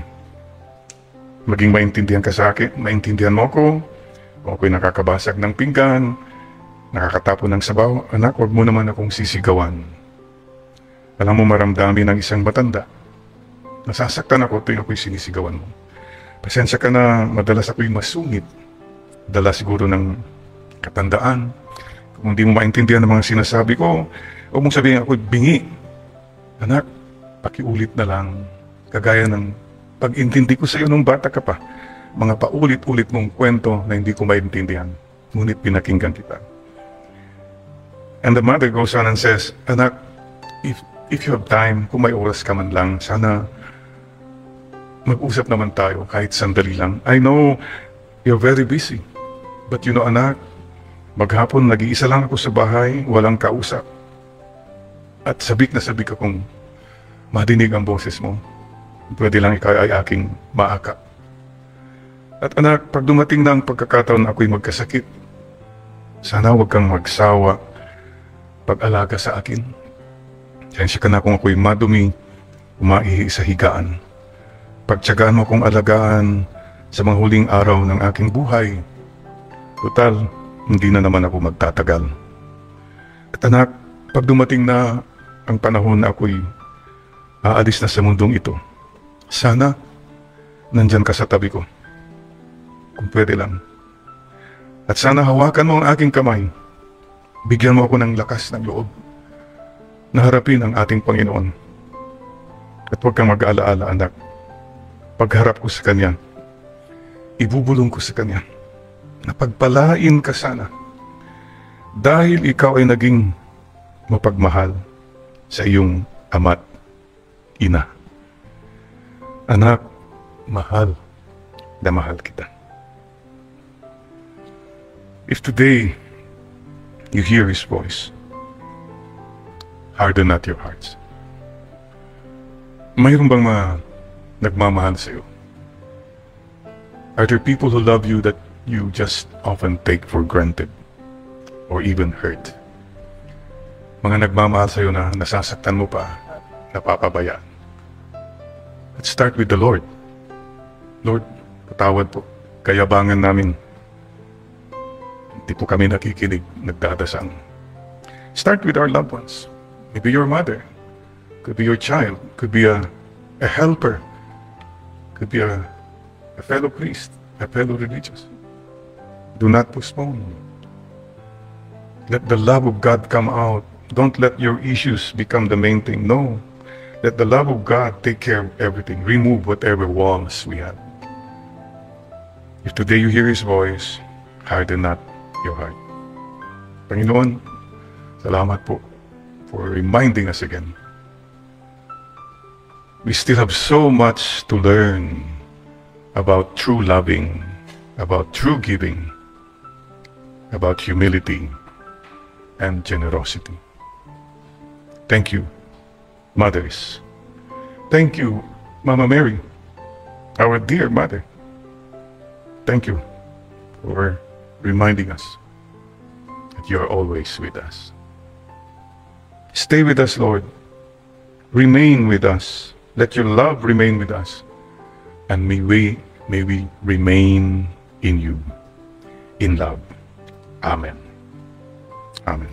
maging maintindihan ka sa akin, maintindihan mo ko, kung ako'y nakakabasag ng pinggan, nakakatapon ng sabaw, anak, huwag mo naman akong sisigawan. Alam mo maramdami ng isang matanda. Nasasaktan ako tuwing ako'y sinisigawan mo. Pasensya ka na, madalas ako'y masungit. Dala siguro ng katandaan. Kung hindi mo maintindihan ang mga sinasabi ko, huwag mong sabihin ako'y bingi. Anak, pakiulit na lang. Kagaya ng pag-intindi ko sa iyo nung bata ka pa. Mga paulit-ulit mong kwento na hindi ko maintindihan. Ngunit pinakinggan kita. And the mother goes on and says, anak, if you have time, kung may oras ka man lang, sana mag-usap naman tayo kahit sandali lang. I know you're very busy. But you know, anak, maghapon nag-iisa lang ako sa bahay, walang kausap. At sabik na sabik akong madinig ang boses mo. Pwede lang ikaw ay aking maaka. At anak, pag dumating na ang pagkakataon na ako'y magkasakit, sana huwag kang magsawa pag-alaga sa akin. Sensya ka na kung ako'y madumi, umaihi sa higaan. Pagtiyagaan mo akong alagaan sa mga huling araw ng aking buhay. Total, hindi na naman ako magtatagal. At anak, pag dumating na ang panahon na ako'y aalis na sa mundong ito, sana nandyan ka sa tabi ko. Kung pwede lang. At sana hawakan mo ang aking kamay. Bigyan mo ako ng lakas ng loob na harapin ang ating Panginoon. At huwag kang mag-aala-ala, anak. Pagharap ko sa Kanya, ibubulong ko sa Kanya na pagpalain ka sana dahil ikaw ay naging mapagmahal sa iyong ama't ina. Anak, mahal na mahal kita. If today you hear His voice, harden not your hearts. Mayroon bang nagmamahal sa iyo? Are there people who love you that you just often take for granted or even hurt? Mga nagmamahal sa iyo na nasasaktan mo pa, napapabayaan. Let's start with the Lord. Lord, patawad po. Kayabangan namin. Hindi po kami nakikinig, nagdadasang. Start with our loved ones. Maybe your mother. Could be your child. Could be a helper. Could be a fellow priest, a fellow religious. Do not postpone. Let the love of God come out. Don't let your issues become the main thing. No. Let the love of God take care of everything. Remove whatever walls we have. If today you hear His voice, harden not your heart. Panginoon, salamat po for reminding us again. We still have so much to learn about true loving, about true giving, about humility and generosity. Thank you, mothers. Thank you, Mama Mary, our dear mother. Thank you for reminding us that you are always with us. Stay with us, Lord. Remain with us. Let your love remain with us. And may we remain in you, in love. Amen. Amen.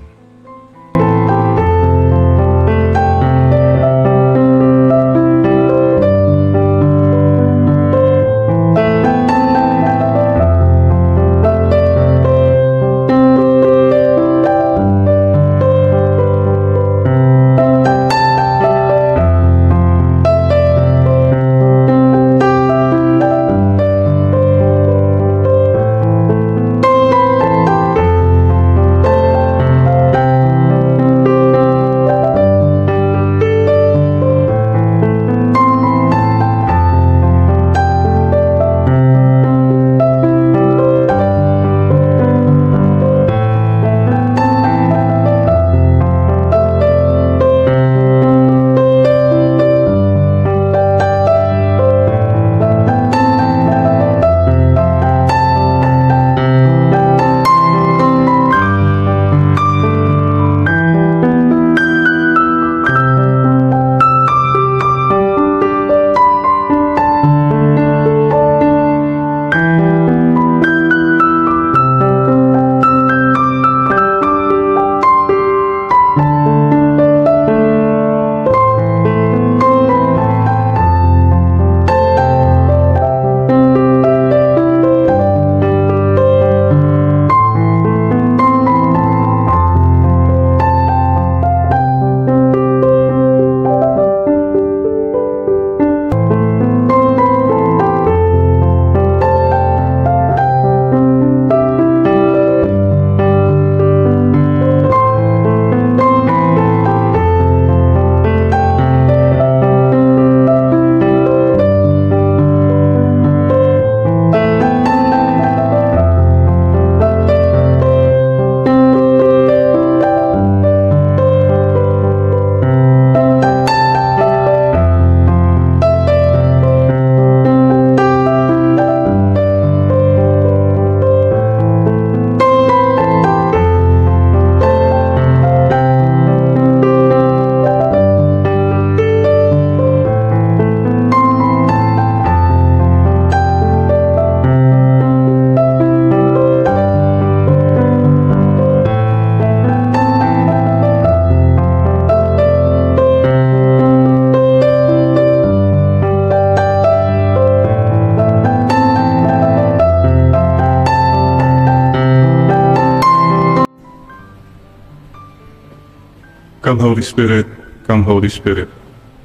Come, Holy Spirit, come, Holy Spirit.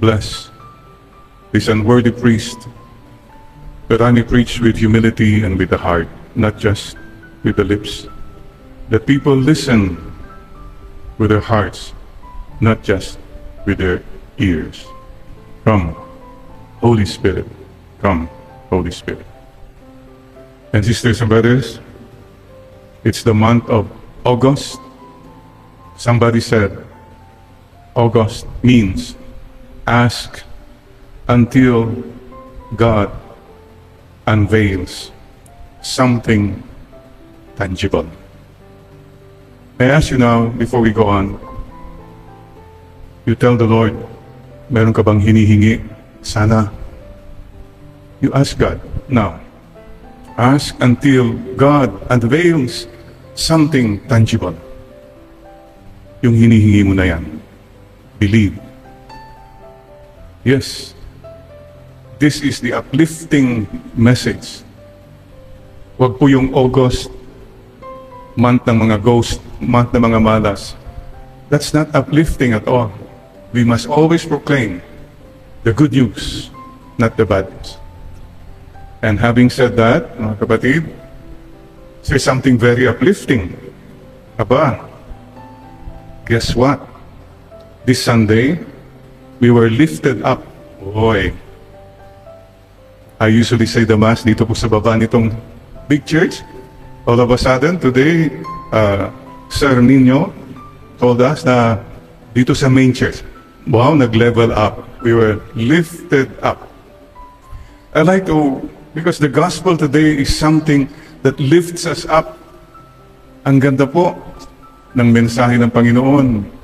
Bless this unworthy priest, that I may preach with humility and with the heart, not just with the lips. That people listen with their hearts, not just with their ears. Come, Holy Spirit. Come, Holy Spirit. And sisters and brothers, it's the month of August. Somebody said, August means ask until God unveils something tangible. May I ask you now, before we go on, you tell the Lord, meron ka bang hinihingi? Sana. You ask God now. Ask until God unveils something tangible. Yung hinihingi mo na yan. Believe. Yes. This is the uplifting message. Wag po yung August, month ng mga ghost, month ng mga malas. That's not uplifting at all. We must always proclaim the good news, not the bad news. And having said that, mga kapatid, say something very uplifting. Aba, guess what? This Sunday, we were lifted up. Boy, I usually say the Mass dito po sa baba nitong big church. All of a sudden, today, Sir Nino told us na dito sa main church, wow, nag-level up. We were lifted up. I like to, because the gospel today is something that lifts us up. Ang ganda po ng mensahe ng Panginoon,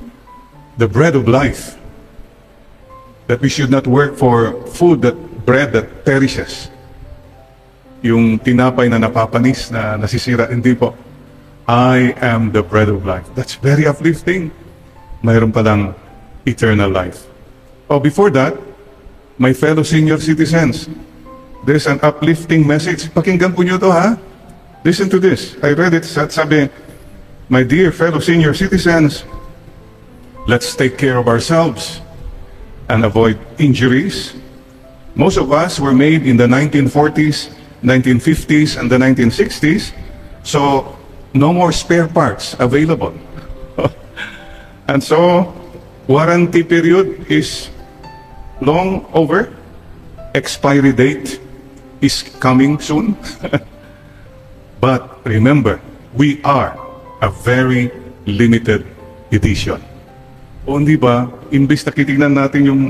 the bread of life, that we should not work for food, that bread that perishes. Yung tinapay na napapanis, na nasisira, hindi po. I am the bread of life. That's very uplifting. Mayroon palang eternal life. Oh, before that, my fellow senior citizens, there's an uplifting message. Pakinggan po nyo to, ha? Listen to this. I read it. Sabi, my dear fellow senior citizens, let's take care of ourselves and avoid injuries. Most of us were made in the 1940s, 1950s, and the 1960s, so no more spare parts available. And so, warranty period is long over. Expiry date is coming soon. But remember, we are a very limited edition. O hindi ba, imbis na kitignan natin yung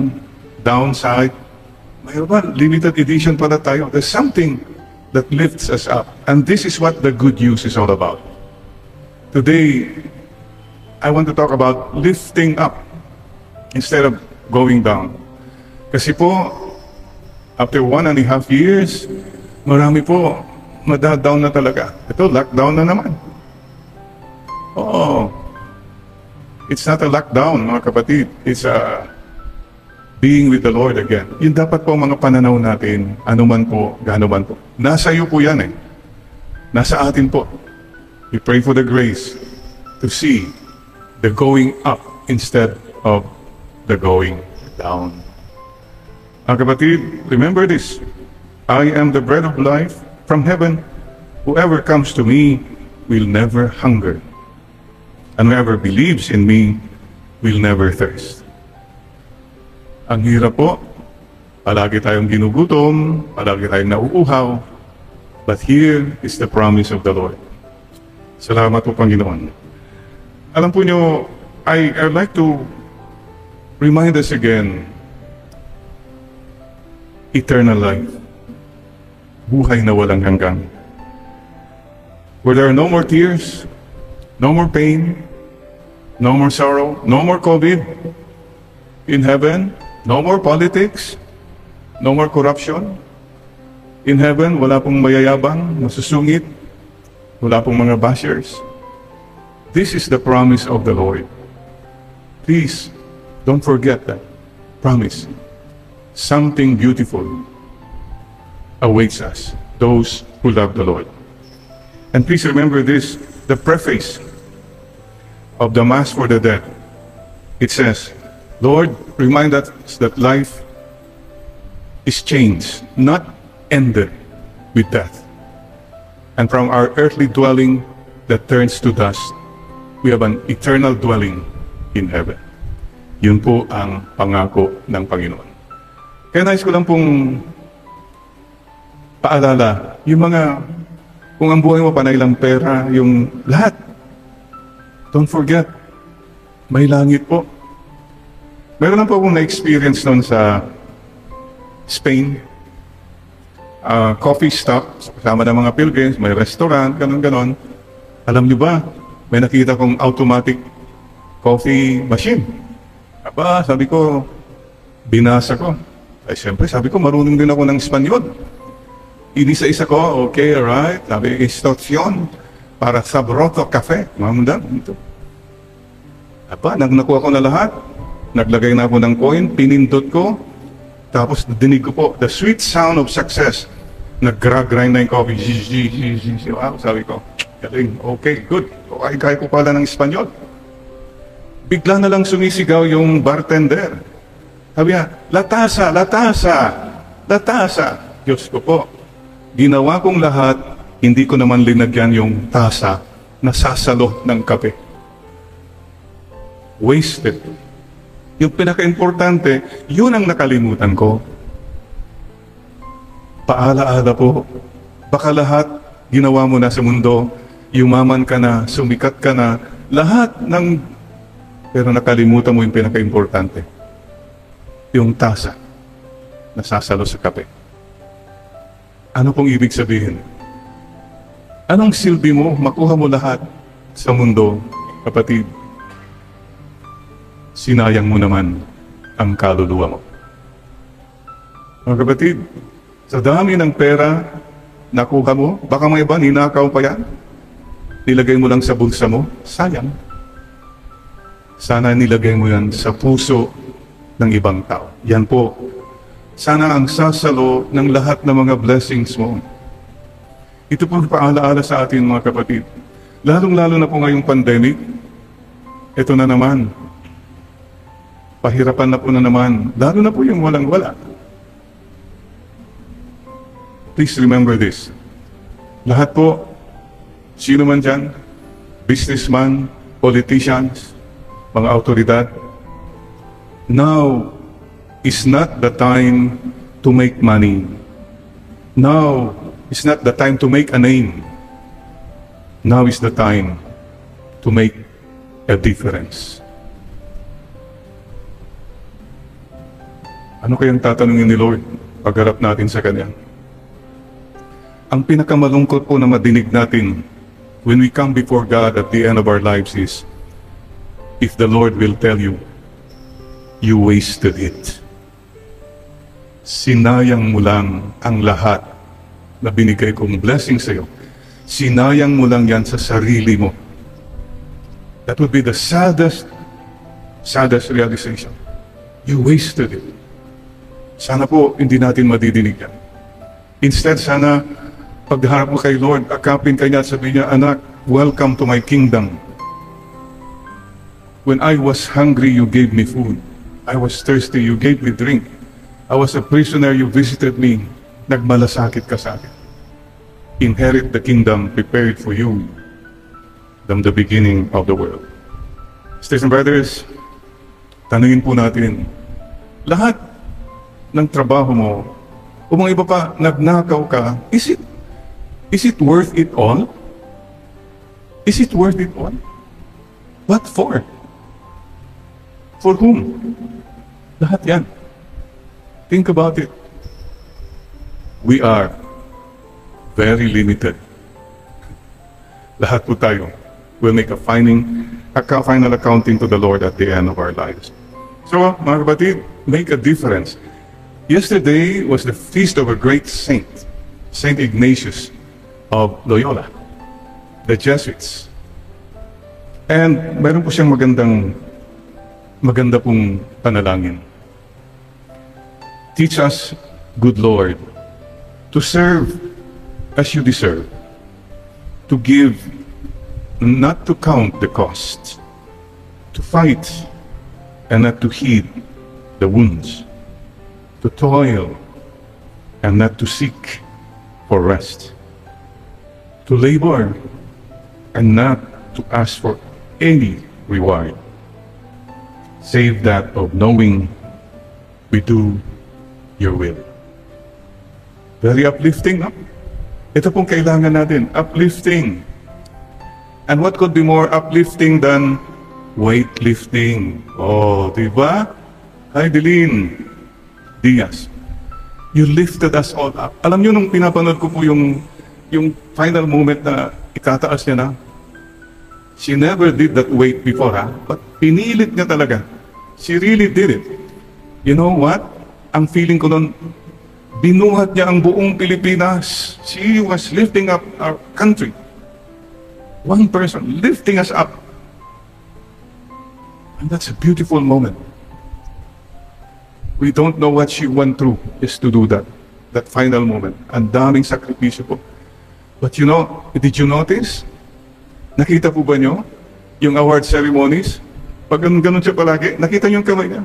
downside, mayroon ba, limited edition pala tayo. There's something that lifts us up. And this is what the good news is all about. Today, I want to talk about lifting up instead of going down. Kasi po, after 1.5 years, marami po madadown na talaga. Ito, lockdown na naman. Oo. It's not a lockdown, mga kapatid. It's a being with the Lord again. Yun dapat po mga pananaw natin, anuman po, gaano man po. Nasa iyo po yan eh. Nasa atin po. We pray for the grace to see the going up instead of the going down. Mga kapatid, remember this. I am the bread of life from heaven. Whoever comes to me will never hunger. And whoever believes in me will never thirst. Ang hirap po. Palagi tayong ginugutom, palagi tayong nauuhaw. But here is the promise of the Lord. Salamat po, Panginoon. Alam po nyo, I'd like to remind us again, eternal life. Buhay na walang hanggan. Where there are no more tears, no more pain, no more sorrow, no more COVID. In heaven, no more politics, no more corruption. In heaven, wala pong mayayabang, masusungit, wala pong mga bashers. This is the promise of the Lord. Please, don't forget that promise. Something beautiful awaits us, those who love the Lord. And please remember this, the preface of the Mass for the Dead It says, Lord, remind us that life is changed, not ended with death. And from our earthly dwelling that turns to dust, we have an eternal dwelling in heaven. Yun po ang pangako ng Panginoon. Kaya nais ko lang pong paalala, yung mga, kung ang buhay mo panay lang pera, yung lahat. Don't forget, may langit po. Meron lang po akong na-experience noon sa Spain. Coffee stop, kasama ng mga pilgrims, may restaurant, ganon-ganon. Alam niyo ba, may nakita kong automatic coffee machine. Aba, sabi ko, binasa ko. Ay, siyempre, sabi ko, marunong din ako ng Espanyol. Inisa-isa ko, okay, alright. Sabi, instruction para sa broto cafe. Mamundang, ito. Aba, nakuha ko na lahat. Naglagay na ako ng coin, pinindot ko. Tapos dinig ko po, the sweet sound of success. Nag-grind na yung coffee. Wow, sabi ko, galing, okay, good. Kaya ko pala ng Espanyol. Bigla na lang sumisigaw yung bartender. Sabi niya, latasa, latasa, latasa. Diyos ko po, ginawa kong lahat, hindi ko naman linagyan yung tasa na sasalo ng kape. Wasted. Yung pinaka-importante, yun ang nakalimutan ko. Paala-ala po, baka lahat ginawa mo na sa mundo, yumaman ka na, sumikat ka na, lahat ng, pero nakalimutan mo yung pinaka-importante. Yung tasa na sasalo sa kape. Ano pong ibig sabihin? Anong silbi mo, makuha mo lahat sa mundo, kapatid? Sinayang mo naman ang kaluluwa mo. Mga kapatid, sa dami ng pera nakuha mo, baka may iba, ninakaw pa yan. Nilagay mo lang sa bulsa mo, sayang. Sana nilagay mo yan sa puso ng ibang tao. Yan po. Sana ang sasalo ng lahat ng mga blessings mo. Ito po paalaala sa atin mga kapatid. Lalong-lalo na po ngayong pandemic, ito na naman. Pahirapan na po na naman. Lalo na po yung walang-wala. Please remember this. Lahat po, sino man dyan, businessman, politicians, mga autoridad, now is not the time to make money. Now is not the time to make a name. Now is the time to make a difference. Ano kayang tatanungin ni Lord pagharap natin sa Kanya? Ang pinakamalungkot po na madinig natin when we come before God at the end of our lives is, if the Lord will tell you, you wasted it. Sinayang mo lang ang lahat na binigay kong blessing sa iyo. Sinayang mo lang yan sa sarili mo. That would be the saddest realization. You wasted it. Sana po hindi natin madidinig yan. Instead, sana pagharap mo kay Lord, akapin ka niya at sabihin niya, anak, welcome to my kingdom. When I was hungry, you gave me food. I was thirsty, you gave me drink. I was a prisoner, you visited me. Nagmalasakit ka sa akin. Inherit the kingdom prepared for you from the beginning of the world. Sisters and brothers, tanungin po natin, lahat ng trabaho mo, o mga iba pa, nagnakaw ka, is it worth it all? Is it worth it all? What for? For whom? Lahat yan. Think about it. We are very limited. Lahat po tayo will make a final accounting to the Lord at the end of our lives. So, mga kapatid, make a difference. Yesterday was the feast of a great saint, Saint Ignatius of Loyola, the Jesuits. And mayroon po siyang maganda pong panalangin. Teach us, good Lord, to serve as you deserve, to give, not to count the cost, to fight and not to heed the wounds, to toil and not to seek for rest, to labor and not to ask for any reward, save that of knowing we do your will. Very uplifting, no? Ito pong kailangan natin, uplifting. And what could be more uplifting than weightlifting? Oh, di ba? Heidelin Diaz, you lifted us all up. Alam niyo nung pinapanood ko po yung final moment na itataas niya na, she never did that weight before, ha? But pinilit niya talaga. She really did it. You know what? Ang feeling ko nun, binuhat niya ang buong Pilipinas. She was lifting up our country. One person lifting us up. And that's a beautiful moment. We don't know what she went through just to do that. That final moment. Ang daming sakripisyo po. But you know, did you notice? Nakita po ba nyo yung award ceremonies? Pag ganun siya palagi, nakita nyo yung kamay niya.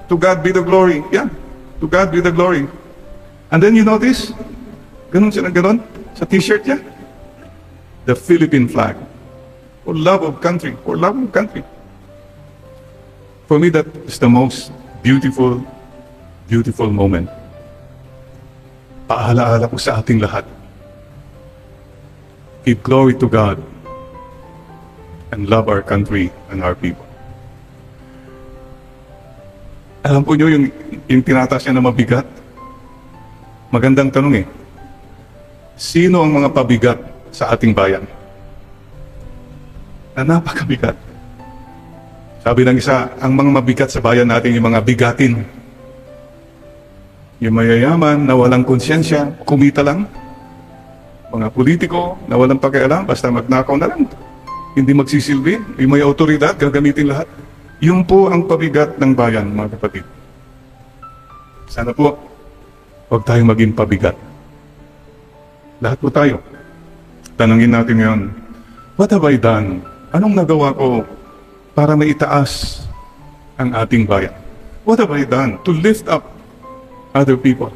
To God be the glory. Yeah, to God be the glory. And then you notice, ganun siya na ganun sa t-shirt niya. The Philippine flag. For love of country. For love of country. For me, that is the most beautiful, beautiful moment. Paalaala ko sa ating lahat. Give glory to God and love our country and our people. Alam po nyo yung tinataas niya na mabigat? Magandang tanong eh. Sino ang mga pabigat sa ating bayan? Na napakabigat. Sabi ng isa, ang mga mabigat sa bayan natin yung mga bigatin. Yung mayayaman na walang konsyensya, kumita lang. Mga politiko na walang pakialam, basta magnakaw na lang. Hindi magsisilbi, yung may otoridad, gagamitin lahat. Yun po ang pabigat ng bayan, mga kapatid. Sana po, huwag tayong maging pabigat. Lahat po tayo. Tanungin natin ngayon, what have I done? Anong nagawa ko para maitaas ang ating bayan? What have I done to lift up other people?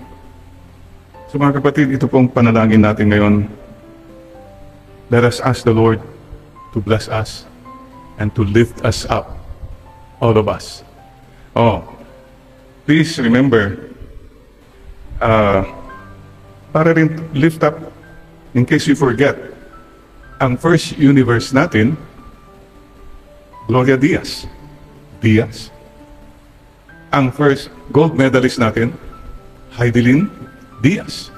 So mga kapatid, ito pong panalangin natin ngayon. Let us ask the Lord to bless us and to lift us up, all of us. Oh, please remember, para rin lift up, in case you forget, ang first universe natin, Gloria Diaz. Diaz. Ang first gold medalist natin, Heidelin Diaz.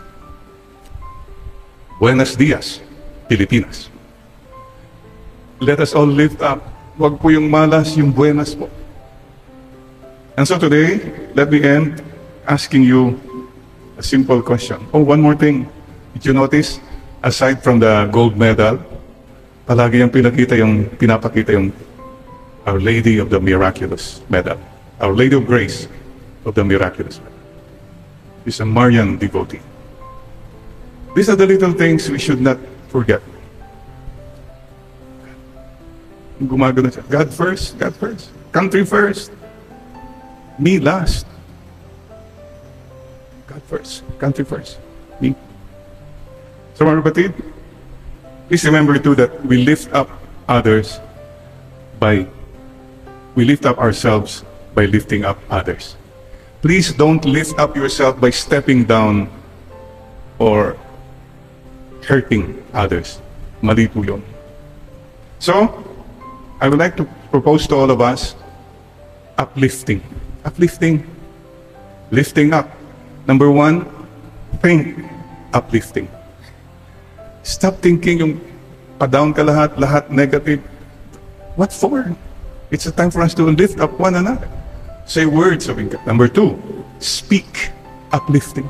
Buenos Dias, Pilipinas. Let us all lift up. Huwag po yung malas, yung buenas po. And so today, let me end asking you a simple question. Oh, one more thing. Did you notice, aside from the gold medal, palagi yung pinapakita yung Our Lady of the Miraculous Medal. Our Lady of Grace of the Miraculous Medal. She's a Marian devotee. These are the little things we should not forget. Gumagano siya. God first, God first. Country first. Me last. God first, country first. Me. So mga kapatid, please remember too that we lift up others we lift up ourselves by lifting up others. Please don't lift up yourself by stepping down or hurting others. Mali po yun. So, I would like to propose to all of us, uplifting. Uplifting. Lifting up. Number one, think uplifting. Stop thinking yung pa-down ka lahat negative. What for? It's a time for us to lift up one another. Say words of encouragement. Number two, speak uplifting.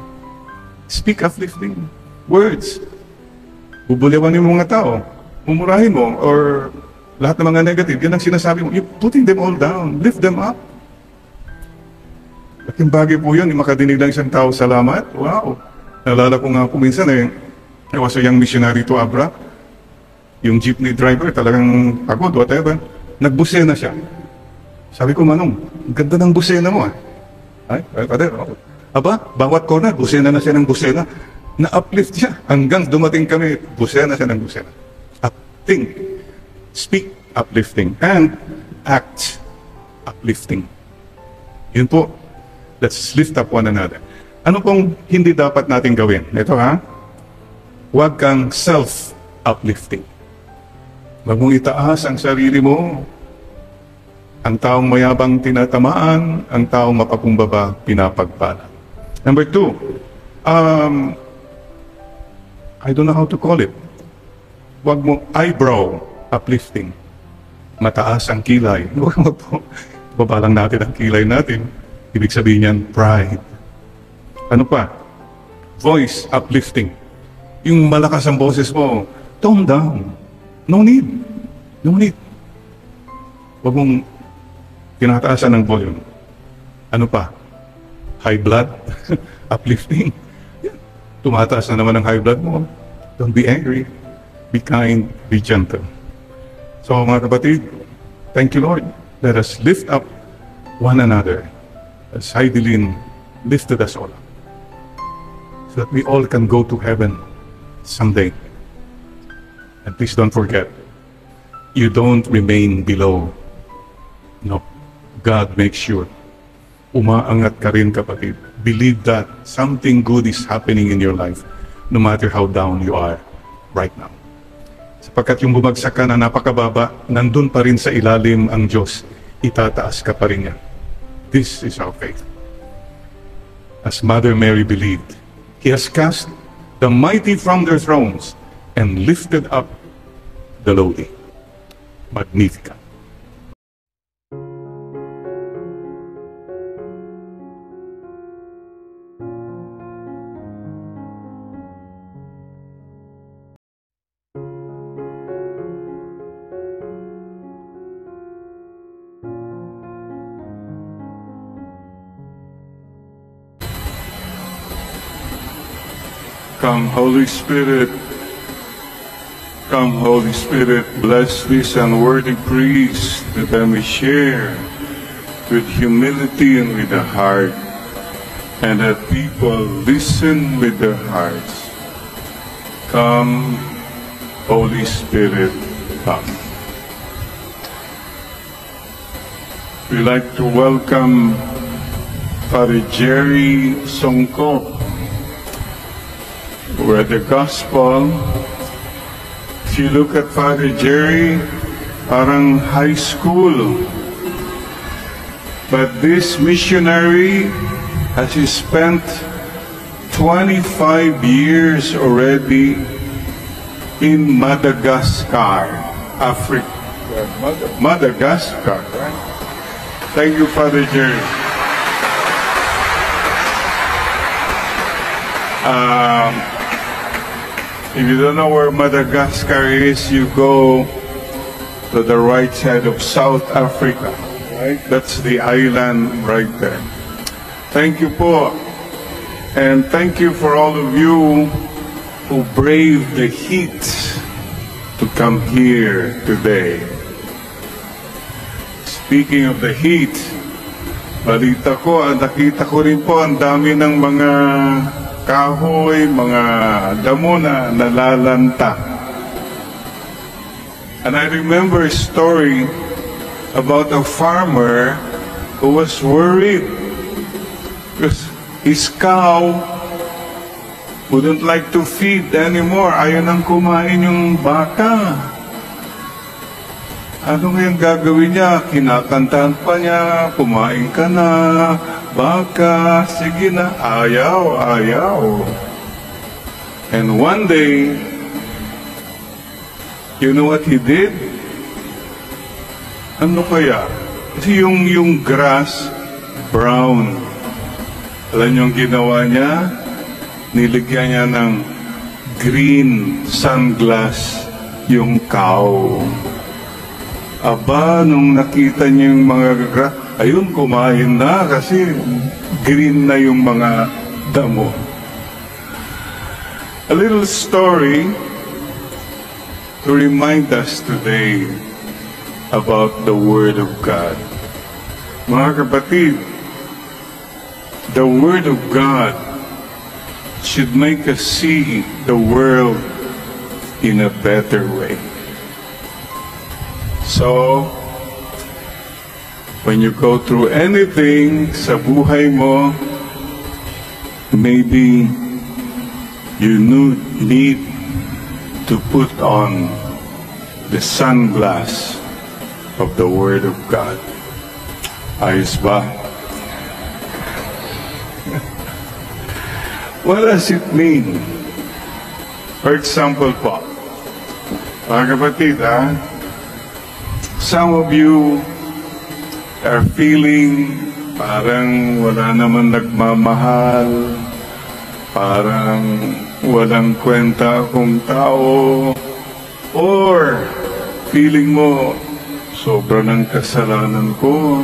Speak uplifting. Words. Bubuliwan yung mga tao. Mumurahin mo or lahat ng mga negative. Yan ang sinasabi mo. You're putting them all down. Lift them up. Laking bagay po yun. Yung makadinig lang isang tao, salamat. Wow. Nalala ko nga po minsan I was a young missionary to Abra. Yung jeepney driver talagang pagod, whatever. Nagbusena siya. Sabi ko, Manong, ang ganda ng busena mo. Ay, Father, aba, bawat corner, busena na siya ng busena. Na-uplift siya. Hanggang dumating kami, busena siya ng busena. Think, speak uplifting, and act uplifting. Yun po. Let's lift up one another. Ano pong hindi dapat natin gawin? Ito ha, huwag kang self-uplifting. Huwag mong itaas ang sarili mo. Ang taong mayabang tinatamaan, ang taong mapakumbaba pinapagpala. Number 2, I don't know how to call it. Huwag mo eyebrow uplifting. Mataas ang kilay. Huwag po. Baba lang natin ang kilay natin. Ibig sabihin niyan, pride. Ano pa? Voice uplifting. Yung malakas ang boses mo, tone down. No need. No need. Huwag mong tinataasan ng volume. Ano pa? High blood uplifting. Tumataas na naman ang high blood mo. Don't be angry. Be kind, be gentle. So mga kapatid, thank you Lord. Let us lift up one another as Heidelin lifted us all up. So that we all can go to heaven someday. And please don't forget, you don't remain below. No. God makes sure. Umaangat ka rin kapatid. Believe that something good is happening in your life no matter how down you are right now. Sapagkat yung bumagsak ka na napakababa, nandun pa rin sa ilalim ang Diyos, itataas ka pa rin niya. This is our faith. As Mother Mary believed, He has cast the mighty from their thrones and lifted up the lowly. Magnificat. Come, Holy Spirit. Come, Holy Spirit, bless this unworthy priest that I may share with humility and with the heart, and that people listen with their hearts. Come, Holy Spirit, come. We'd like to welcome Father Jerry Songko. We're at the Gospel. If you look at Father Jerry, parang high school. But this missionary has spent 25 years already in Madagascar, Africa. Madagascar, right? Thank you, Father Jerry. If you don't know where Madagascar is, you go to the right side of South Africa. Right? That's the island right there. Thank you po. And thank you for all of you who braved the heat to come here today. Speaking of the heat, balita ko, nakita ko rin po ang dami ng mga kahoy, mga damo na nalalanta. And I remember a story about a farmer who was worried because his cow wouldn't like to feed anymore. Ayaw nang kumain yung baka. Ano ngayon gagawin niya? Kinakantahan pa niya, kumain ka na, baka, sige na, ayaw, ayaw. And one day, you know what he did? Ano kaya? Kasi yung grass, brown. Alam niyo yung ginawa niya? Niligyan niya ng green sunglass yung cow. Aba, nung nakita niya yung mga grass, ayun, kumain na kasi green na yung mga damo. A little story to remind us today about the Word of God. Mga kapatid, the Word of God should make us see the world in a better way. So, when you go through anything sa buhay mo, maybe you need to put on the sunglass of the Word of God. Ayos ba? What does it mean? For example po, mga kapatid, some of you are feeling parang wala naman nagmamahal, parang walang kwenta akong tao, or feeling mo sobra ng kasalanan ko,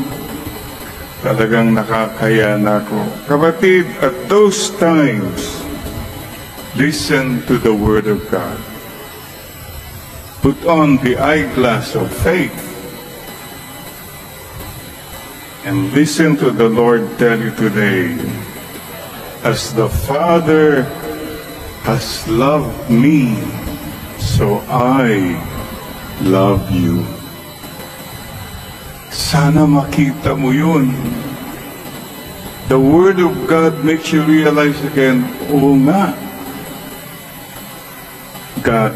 talagang nakakaya na ako. Kapatid, at those times, listen to the Word of God. Put on the eyeglass of faith and listen to the Lord tell you today, as the Father has loved me, so I love you. Sana makita mo yun. The Word of God makes you realize again, oo nga, God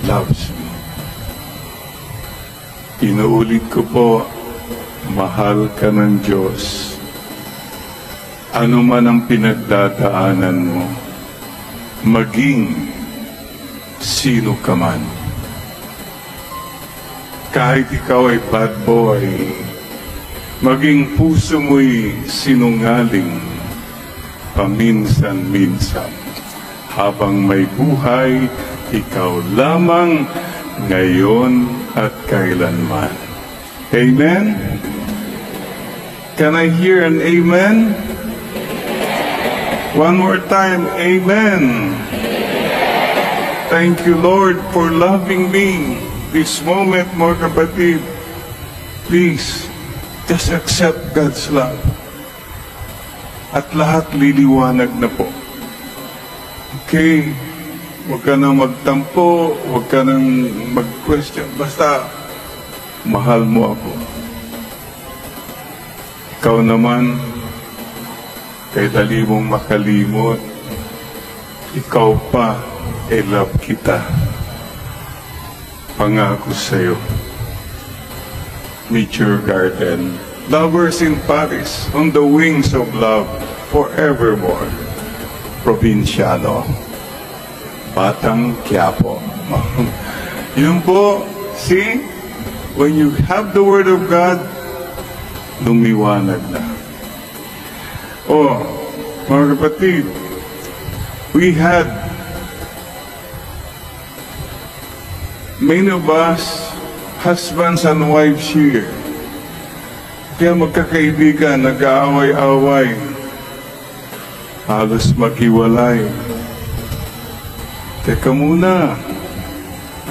loves me. Inuulit ko po, mahal ka ng Diyos. Ano man ang pinagdadaanan mo, maging sino ka man. Kahit ikaw ay bad boy, maging puso mo'y sinungaling, paminsan-minsan. Habang may buhay, ikaw lamang ngayon at kailanman. Amen? Can I hear an amen? One more time, amen. Thank you, Lord, for loving me. This moment, mga kapatid, please, just accept God's love. At lahat liliwanag na po. Okay? Huwag ka nang magtampo, huwag ka nang mag-question. Basta, mahal mo ako. Ikaw naman, kay dali mong makalimot, ikaw pa, I love kita. Pangako sa'yo. Nature Garden. Lovers in Paris, on the wings of love, forevermore. Provinciano. Batang Quiapo. Yun po, see? When you have the Word of God, lumiwanag na. Oh, mga kapatid, we had many of us, husbands and wives here. Kaya magkakaibigan, nag-aaway-away, halos maghiwalay. Teka muna,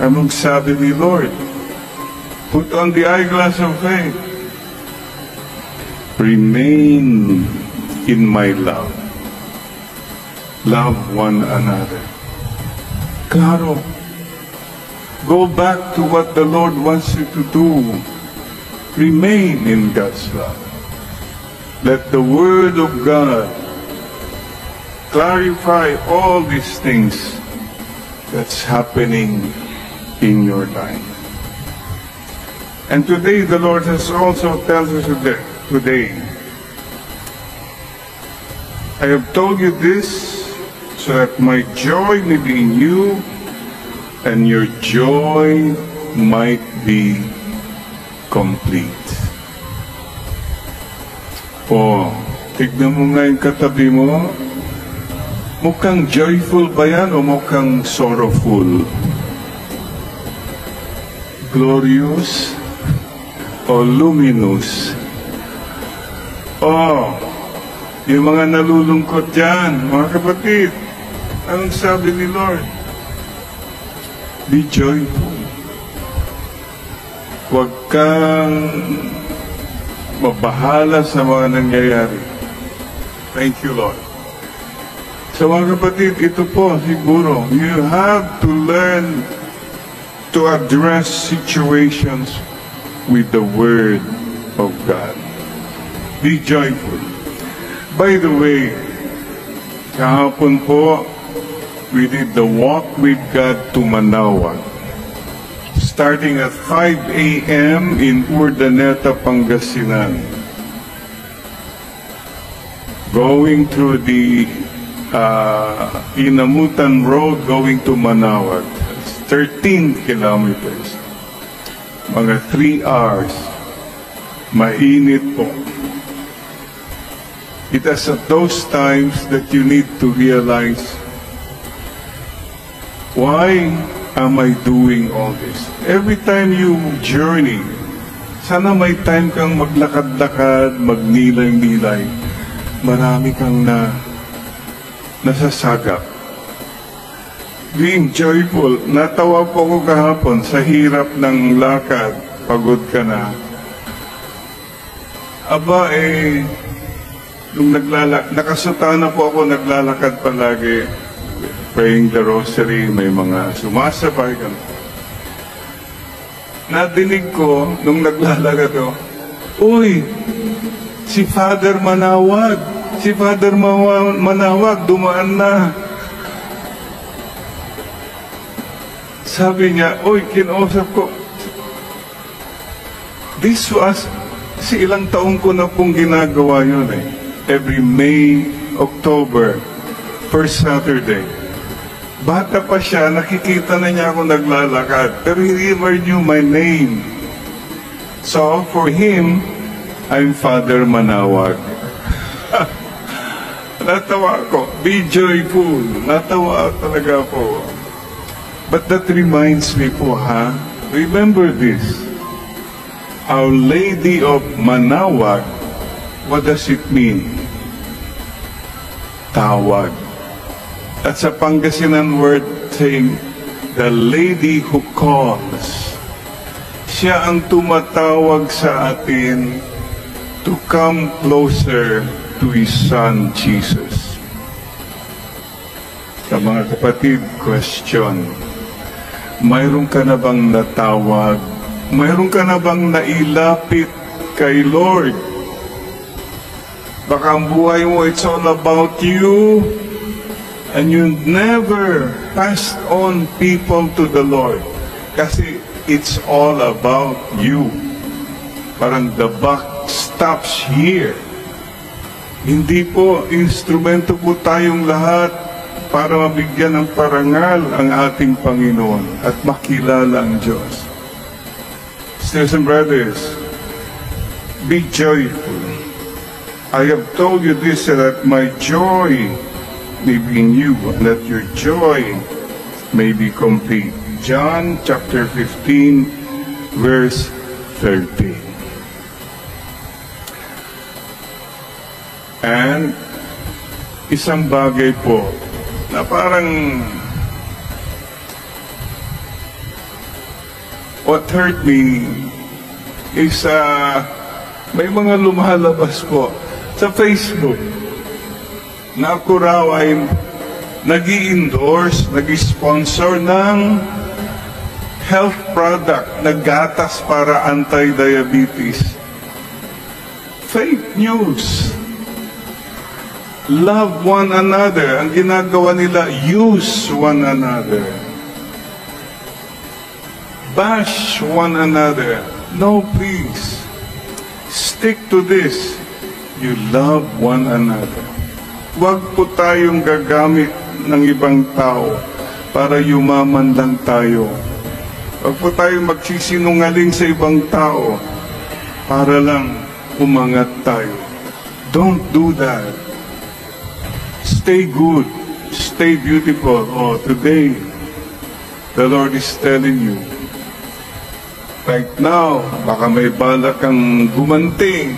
anong sabi ni Lord? Put on the eyeglass of faith. Remain in my love. Love one another. Claro. Go back to what the Lord wants you to do. Remain in God's love. Let the Word of God clarify all these things that's happening in your life. And today the Lord has also tells us today, I have told you this so that my joy may be in you and your joy might be complete. Oh, tignan mo nga yung katabi mo. Mukhang joyful ba yan o mukhang sorrowful? Glorious o luminous? Oh, yung mga nalulungkot dyan, mga kapatid, anong sabi ni Lord? Be joyful. Huwag kang mabahala sa mga nangyayari. Thank you, Lord. So mga kapatid, ito po siguro, you have to learn to address situations with the Word of God. Be joyful. By the way, kahapon po, we did the Walk with God to Manaoag. Starting at 5 a.m. in Urdaneta, Pangasinan. Going through the Inamutan Road going to Manaoag. It's 13 kilometers. Mga 3 hours. Mainit po. It is at those times that you need to realize, why am I doing all this? Every time you journey, sana may time kang maglakad-lakad, magnilay-nilay. Marami kang nasasagap. Being joyful. Natawa po ko kahapon sa hirap ng lakad. Pagod ka na. Aba nung nakasuta na po ako, naglalakad palagi. Praying the rosary, may mga sumasabay. Nadinig ko, nung naglalakad ko, uy, si Father Manaoag. Si Father Manaoag, dumaan na. Sabi niya, uy, kinausap ko. This was, ilang taong ko na pong ginagawa yun Every May, October, first Saturday. Bata pa siya, nakikita na niya ako naglalakad. Pero he never knew my name. So, for him, I'm Father Manaoag. Natawa ako. Be joyful. Natawa talaga po. But that reminds me po, remember this. Our Lady of Manaoag, what does it mean? Tawag. That's a Pangasinan word saying, the lady who calls. Siya ang tumatawag sa atin to come closer to His Son, Jesus. Sa mga kapatid, question. Mayroon ka na bang natawag? Mayroon ka na bang nailapit kay Lord? Baka ang buhay mo, it's all about you. And you never passed on people to the Lord. Kasi it's all about you. Parang the buck stops here. Hindi po, instrumento po tayong lahat para mabigyan ng parangal ang ating Panginoon at makilala ang Diyos. Sisters and brothers, be joyful. I have told you this, that my joy may be in you, and that your joy may be complete. John chapter 15, verse 13. And isang bagay po na parang what hurt me is may mga lumalabas po sa Facebook na ako raw ay nag-i-endorse, nag-i-sponsor ng health product na gatas para anti-diabetes. Fake news. Love one another. Ang ginagawa nila, use one another. Bash one another. No, please. Stick to this. You love one another. Huwag po tayong gagamit ng ibang tao para yumaman lang tayo. Huwag po tayong magsisinungaling sa ibang tao para lang umangat tayo. Don't do that. Stay good. Stay beautiful. Oh, today, the Lord is telling you, right now, baka may balak kang gumanti,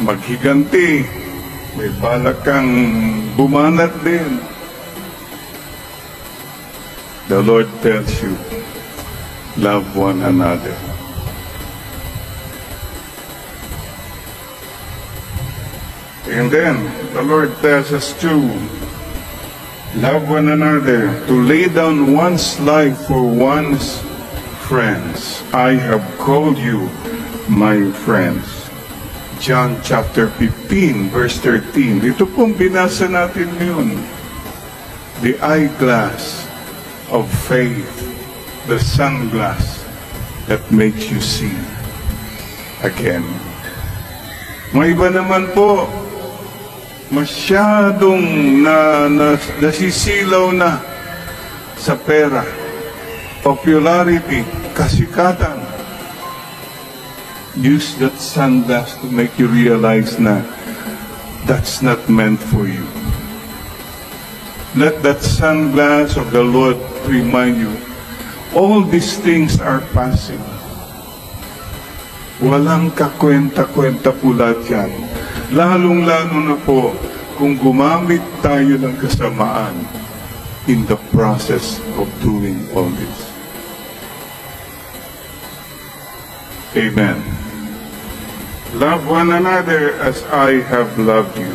maghiganti, may balak kang bumanat din. The Lord tells you, love one another. And then, the Lord tells us to love one another, to lay down one's life for one's friends. I have called you my friends. John chapter 15, verse 13. Ito pong binasa natin ngayon. The eyeglass of faith, the sunglass that makes you see again. May iba naman po, masyadong nasisilaw na sa pera, popularity, kasikatan. Use that sunglass to make you realize na that's not meant for you. Let that sunglass of the Lord remind you, all these things are passing. Walang kakwenta-kwenta po lahat yan. Lalong-lalo na po kung gumamit tayo ng kasamaan in the process of doing all this. Amen. Love one another as I have loved you.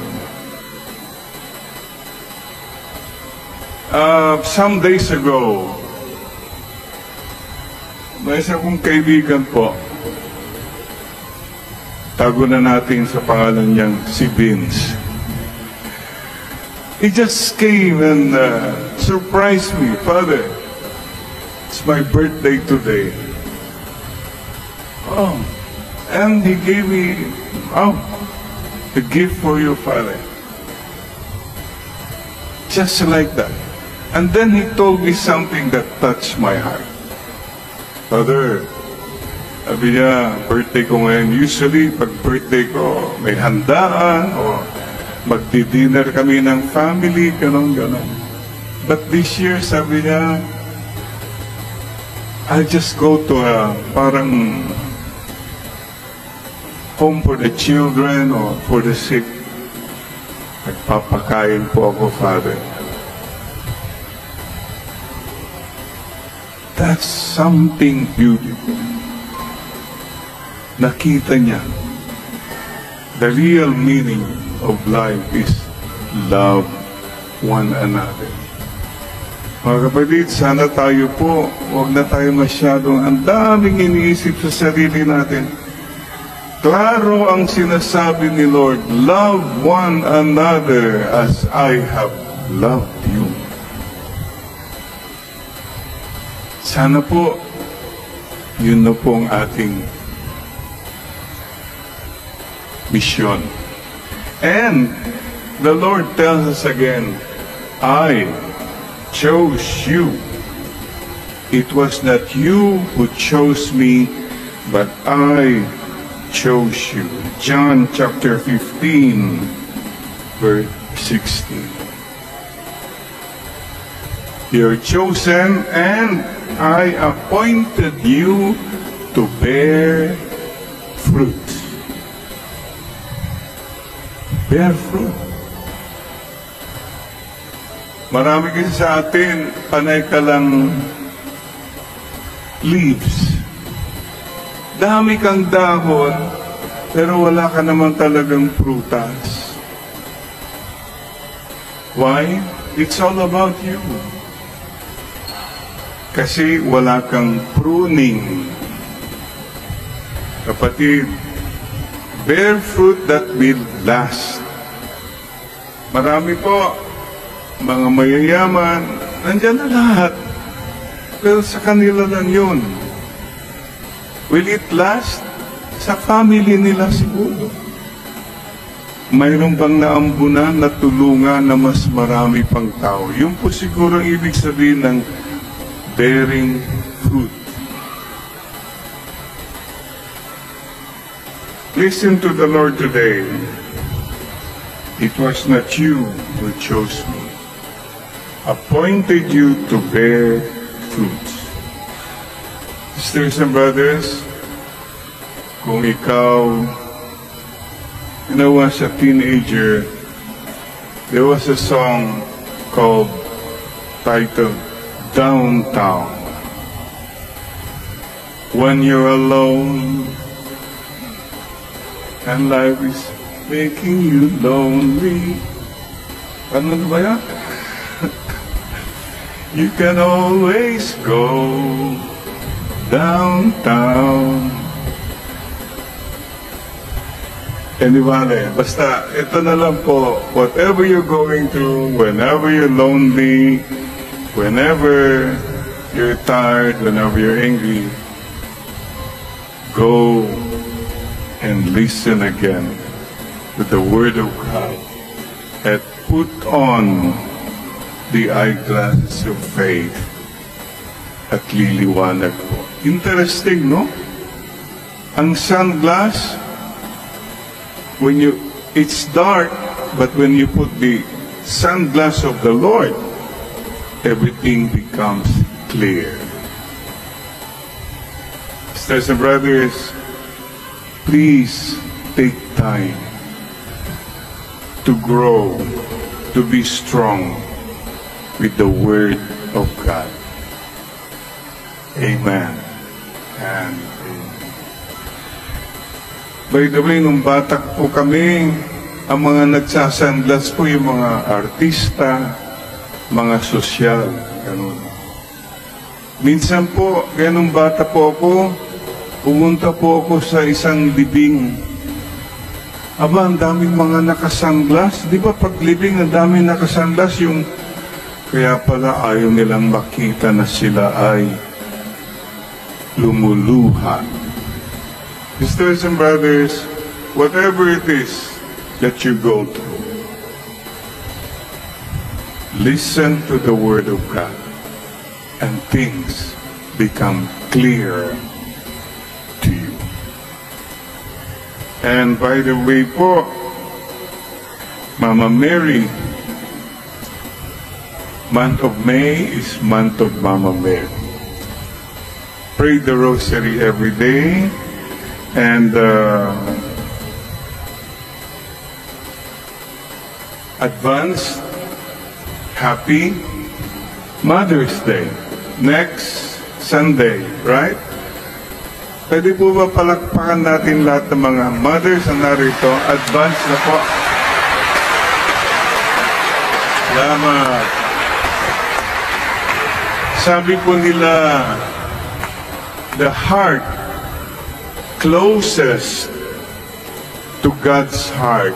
Some days ago, may isa kong kaibigan po, tago na natin sa pangalan niyang si Vince. He just came and surprised me, Father, it's my birthday today. Oh, and he gave me a gift for you, Father. Just like that. And then he told me something that touched my heart. Father, sabi niya, birthday ko ngayon. Usually, pag birthday ko, may handaan o magdi-dinner kami ng family, ganon-ganon. But this year, sabi niya, I'll just go to a parang home for the children or for the sick. Nagpapakain po ako, Father. That's something beautiful. Nakita niya, the real meaning of life is love one another. Mga kapatid, sana tayo po, huwag na tayo masyadong ang daming iniisip sa sarili natin. Klaro ang sinasabi ni Lord, love one another as I have loved you. Sana po, yun na po ang ating mission. And the Lord tells us again, I chose you. It was not you who chose me, but I chose you. John chapter 15, verse 16. You're chosen, and I appointed you to bear fruit. Bear fruit. Marami kasi sa atin, panay ka lang leaves. Dami kang dahon, pero wala ka naman talagang prutas. Why? It's all about you. Kasi wala kang pruning. Kapatid, bear fruit that will last. Marami po, mga mayayaman, nandyan na lahat. Pero sa kanila lang yun. Will it last? Sa family nila siguro. Mayroon bang naambunan na tulungan na mas marami pang tao? Yun po siguro ang ibig sabihin ng bearing fruit. Listen to the Lord today. It was not you who chose me. Appointed you to bear fruit. Sisters and brothers, kung ikaw, was a teenager, there was a song titled Downtown. When you're alone and life is making you lonely. Ano ba yan? You can always go downtown. Anybody, basta ito na lang po, whatever you're going through, whenever you're lonely, whenever you're tired, whenever you're angry, go and listen again to the Word of God and put on the eyeglasses of faith at liliwanag po. Interesting, no? Ang sunglass, it's dark, but when you put the sunglass of the Lord, everything becomes clear. Sisters and brothers, please take time to grow, to be strong with the Word of God. Amen. And by the way, nung bata po kami, ang mga nagsasunglass po yung mga artista, mga sosyal, ganun. Minsan po, ganun bata po ako, pumunta po ako sa isang libing. Aba, ang daming mga nakasunglass. Di ba pag libing, ang daming nakasunglass, yung kaya pala ayaw nilang makita na sila ay lumuluha. Sisters and brothers, whatever it is that you go through, listen to the Word of God and things become clearer to you. And by the way po, Mama Mary, month of May is month of Mama Mary. Pray the rosary every day. And advance happy Mother's Day next Sunday, right? Pwede po ba palakpakan natin lahat ng mga mothers na narito? Advance na po. Salamat. Sabi po nila, the heart closest to God's heart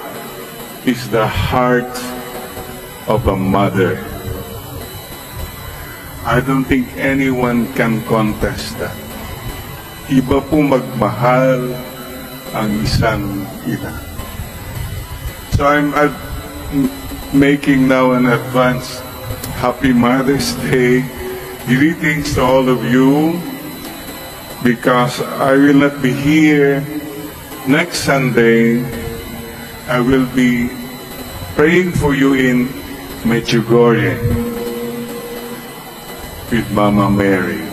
is the heart of a mother. I don't think anyone can contest that. Iba po magmahal ang isang ina. So I'm making now an advance Happy Mother's Day. Greetings to all of you, because I will not be here next Sunday. I will be praying for you in Medjugorje with Mama Mary.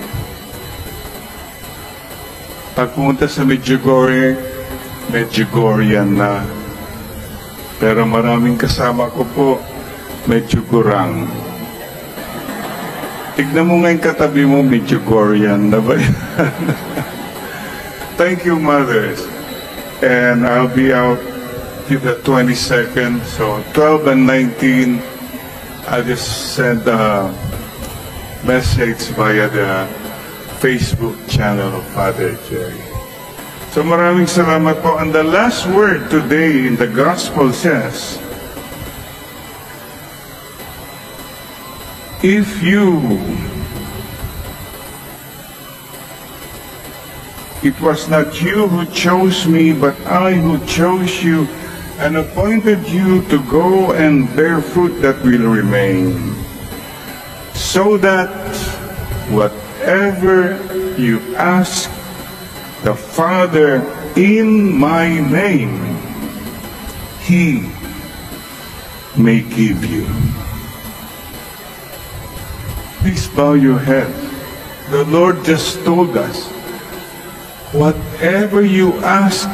Pag pumunta sa Medjugorje, Medjugorjan na. Pero maraming kasama ko po, Medjugorang. Tignan mo nga yung katabi mo, Medjugorjan na ba yan? Thank you, mothers. And I'll be out to the 22nd, so 12 and 19, I'll just send a message via the Facebook channel of Father Jerry. So maraming salamat po. And the last word today in the Gospel says, if it was not you who chose me, but I who chose you and appointed you to go and bear fruit that will remain, so that whatever you ask the Father in my name, He may give you. Please bow your head. The Lord just told us, whatever you ask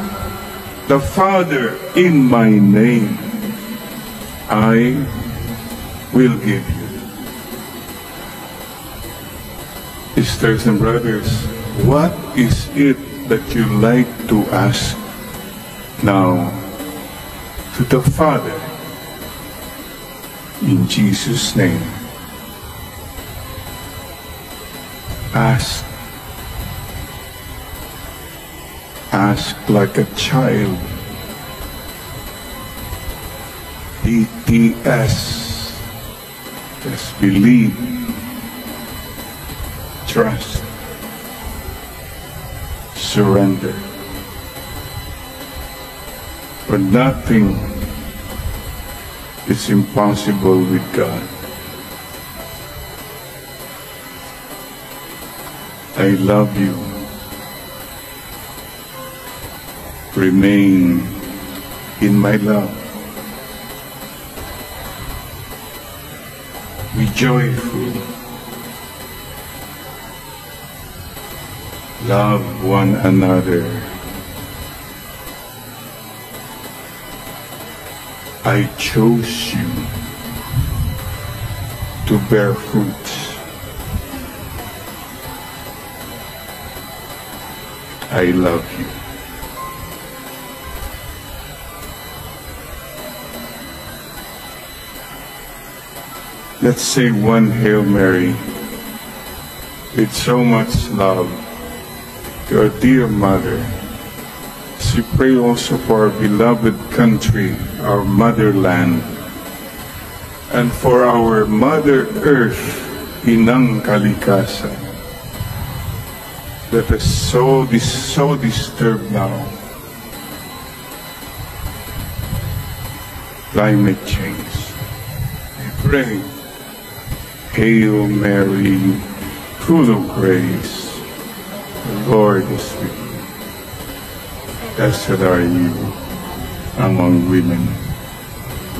the Father in my name, I will give you. Sisters and brothers, what is it that you like to ask now to the Father. In Jesus' name, ask like a child. BTS. Just believe, trust, surrender. For nothing is impossible with God. I love you. Remain in my love. Be joyful. Love one another. I chose you to bear fruit. I love you. Let's say one Hail Mary with so much love to our dear mother. As we pray also for our beloved country, our motherland, and for our Mother Earth, Inang Kalikasan, that is so disturbed now. Climate change. We pray. Hail Mary, full of grace, the Lord is with you. Blessed are you among women,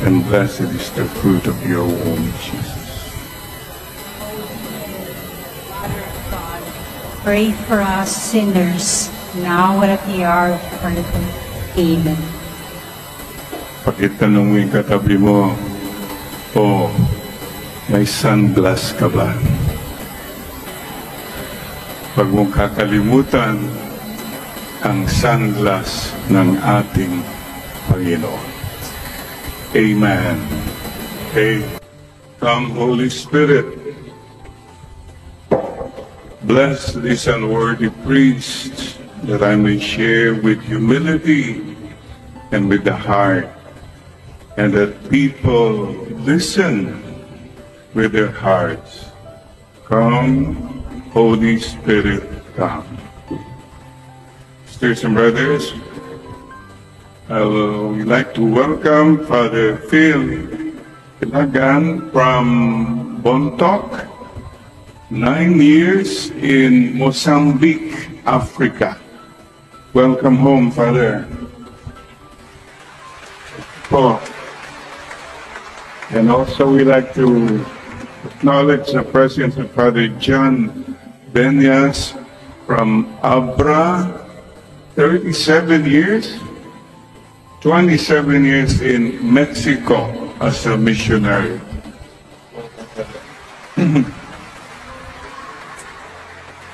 and blessed is the fruit of your womb, Jesus. Mother of God, pray for us sinners, now and at the hour of our death. Amen. Pakitanong mo yung katabi mo, oh, may sunglass ka ba? Huwag mong kakalimutan ang sunglass ng ating Panginoon. Amen. Okay. Come, Holy Spirit. Bless this unworthy priest, that I may share with humility and with the heart, and that people listen with their hearts. Come, Holy Spirit, come. Sisters and brothers, I would like to welcome Father Phil Ilagan from Bontoc, 9 years in Mozambique, Africa. Welcome home, Father. Oh. And also we like to acknowledge the presence of Father John Benyas from Abra, 37 years, 27 years in Mexico as a missionary.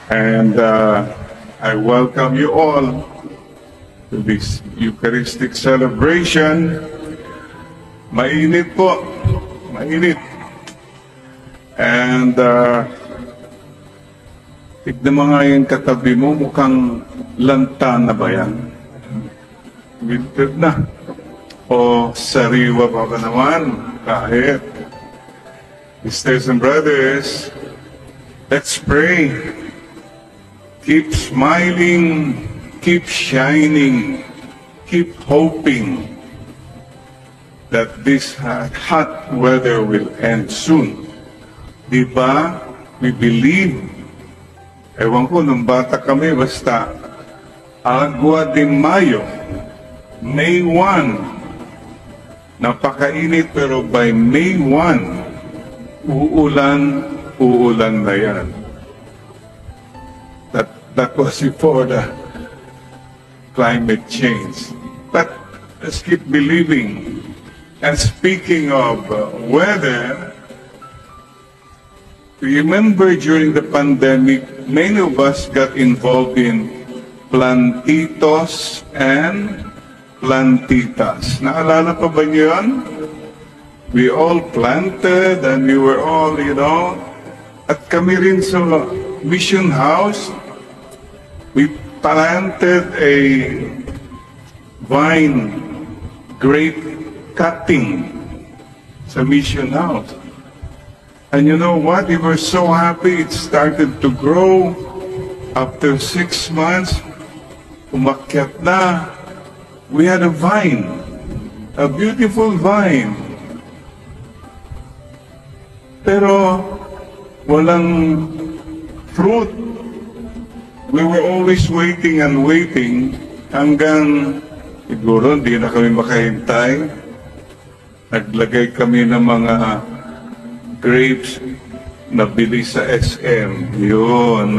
And I welcome you all to this Eucharistic celebration. Mainit po, mainit. And tignan mo nga yung katabi mo, mukhang lanta na ba yan? Winter na. O sariwa pa ba naman? Kahit. Sisters and brothers, let's pray. Keep smiling, keep shining, keep hoping that this hot weather will end soon. Diba? We believe. Ewan ko, nung bata kami, basta Agua de Mayo, May 1, napakainit, pero by May 1, uulan na yan. That was before the climate change. But let's keep believing. And speaking of weather, remember during the pandemic, many of us got involved in plantitos and plantitas. Naalala pa ba niyo yun? We all planted and we were all, at kami rin sa mission house, we planted a vine grape cutting sa mission house. And you know what? We were so happy. It started to grow. After 6 months, umakyat na. We had a vine, a beautiful vine. Pero walang fruit. We were always waiting and waiting hanggang siguro hindi na kami makahintay. Naglagay kami ng mga grapes na bili sa SM. Yun.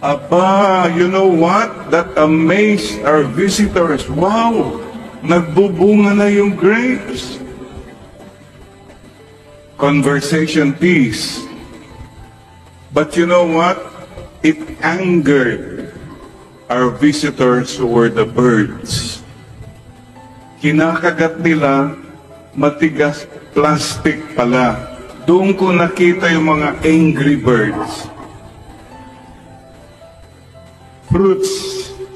Aba, you know what? That amazed our visitors. Wow! Nagbubunga na yung grapes. Conversation piece. But you know what? It angered our visitors who were the birds. Kinakagat nila, matigas plastic pala. Doon ko nakita yung mga angry birds. Fruits,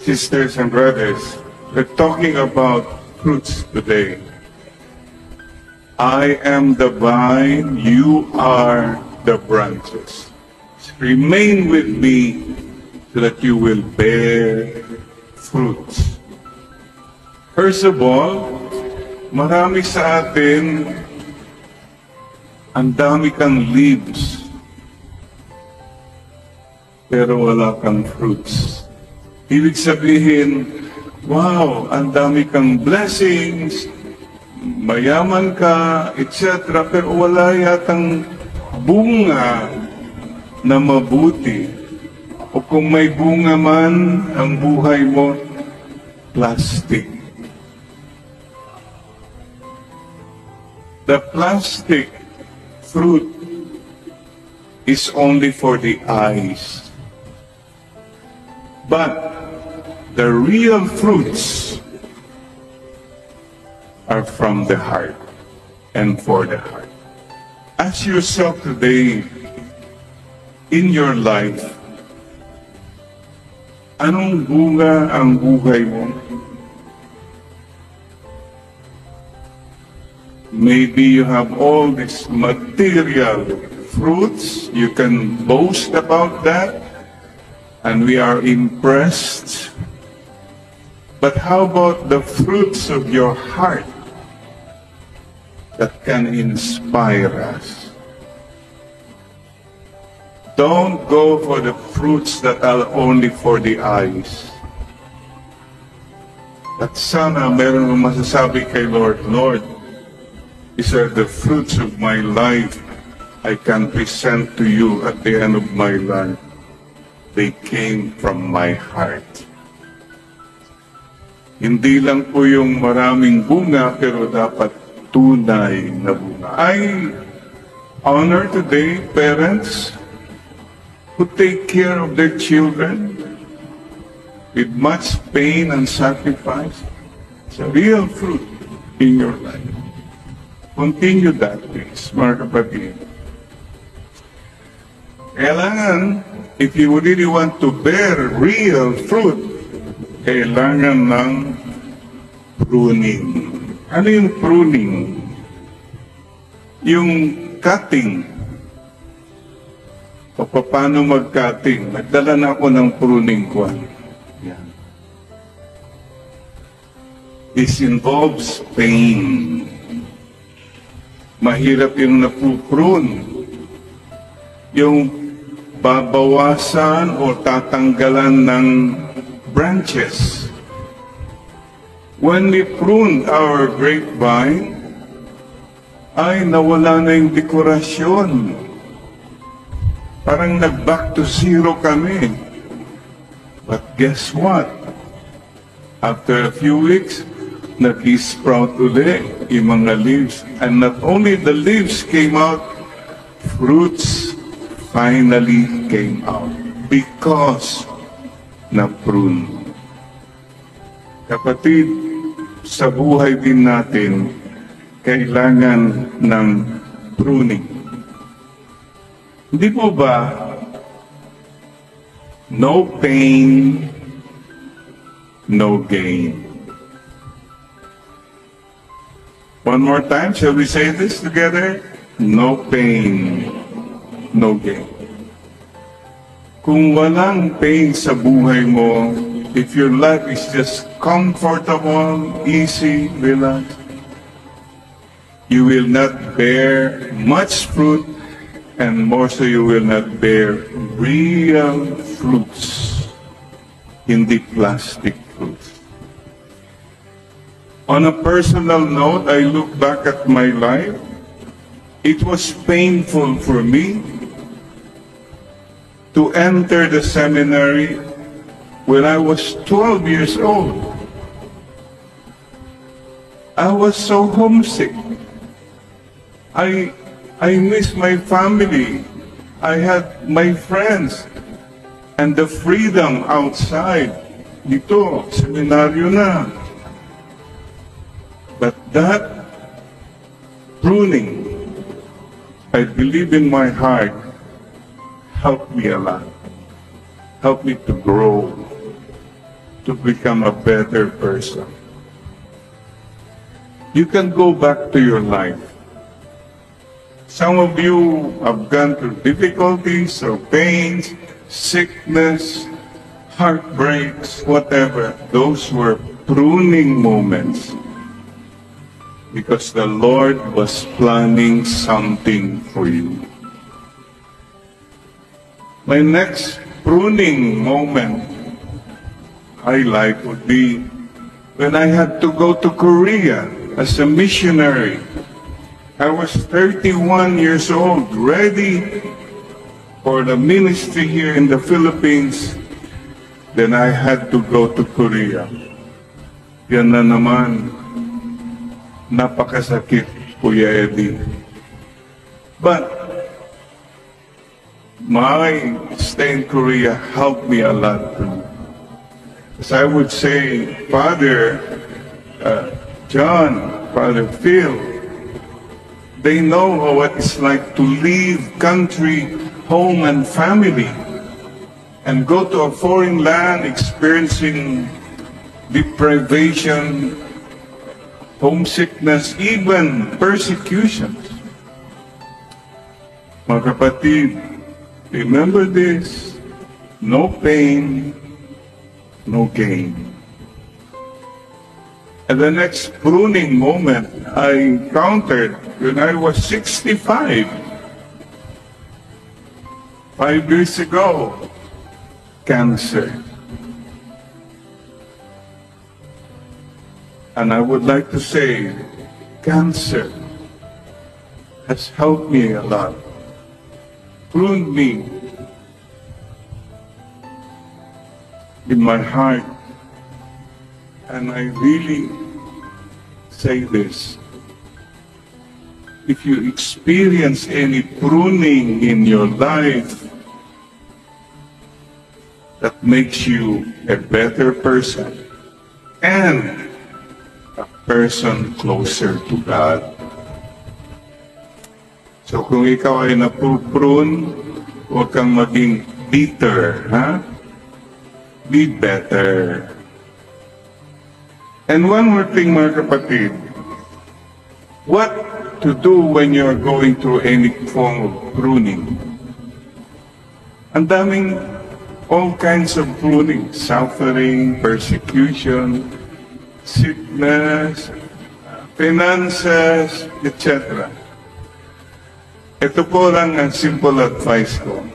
sisters and brothers, we're talking about fruits today. I am the vine, you are the branches. Remain with me so that you will bear fruits. First of all, marami sa atin, ang dami kang leaves, pero wala kang fruits. Ibig sabihin, wow, ang dami kang blessings, mayaman ka, etc. Pero wala yatang bunga na mabuti. O kung may bunga man, ang buhay mo, plastic. The plastic fruit is only for the eyes. But the real fruits are from the heart and for the heart. Ask yourself today, in your life, anong bunga ang buhay mo? Maybe you have all these material fruits, you can boast about that, and we are impressed. But how about the fruits of your heart that can inspire us? Don't go for the fruits that are only for the eyes. At sana meron mong masasabi kay Lord, Lord, these are the fruits of my life I can present to you at the end of my life. They came from my heart. Hindi lang po yung maraming bunga, pero dapat tunay na bunga. I honor today parents who take care of their children with much pain and sacrifice. It's a real fruit in your life. Continue that, please, mga kapatid. Kailangan, if you really want to bear real fruit, kailangan ng pruning. Ano yung pruning? Yung cutting. O paano mag-cutting? Nagdala na ako ng pruning ko. Yan. This involves pain. Mahirap yung napuprune. Yung babawasan o tatanggalan ng branches. When we prune our grapevine, ay nawala na yung dekorasyon. Parang nag-back to zero kami. But guess what? After a few weeks, nag-sprout ulit yung mga leaves. And not only the leaves came out, fruits finally came out because na-prune. Kapatid, sa buhay din natin, kailangan ng pruning. Hindi po ba, no pain, no gain? One more time, shall we say this together? No pain, no gain. Kung walang pain sa buhay mo, if your life is just comfortable, easy, relaxed, you will not bear much fruit, and more so you will not bear real fruits, hindi plastic fruits. On a personal note, I look back at my life. It was painful for me to enter the seminary when I was 12 years old. I was so homesick. I miss my family. I had my friends and the freedom outside. Dito, seminaryo na. But that pruning, I believe in my heart, helped me a lot. Helped me to grow, to become a better person. You can go back to your life. Some of you have gone through difficulties or pains, sickness, heartbreaks, whatever. Those were pruning moments because the Lord was planning something for you. My next pruning moment I like would be when I had to go to Korea as a missionary. I was 31 years old, ready for the ministry here in the Philippines. Then I had to go to Korea. Yan na naman, napakasakit, Kuya Eddie. But my stay in Korea helped me a lot too. As I would say, Father John, Father Phil, they know what it's like to leave country, home, and family and go to a foreign land experiencing deprivation, homesickness, even persecutions. Mga kapatid, remember this, no pain, no gain. And the next pruning moment I encountered when I was 65, 5 years ago, cancer. And I would like to say, cancer has helped me a lot, pruned me in my heart. And I really say this, if you experience any pruning in your life that makes you a better person and a person closer to God. So kung ikaw ay napuprune, huwag kang maging bitter, ha? Be better. And one more thing, mga kapatid, what to do when you're going through any form of pruning? Ang daming all kinds of pruning, suffering, persecution, sickness, finances, etc. Ito po lang ang simple advice ko.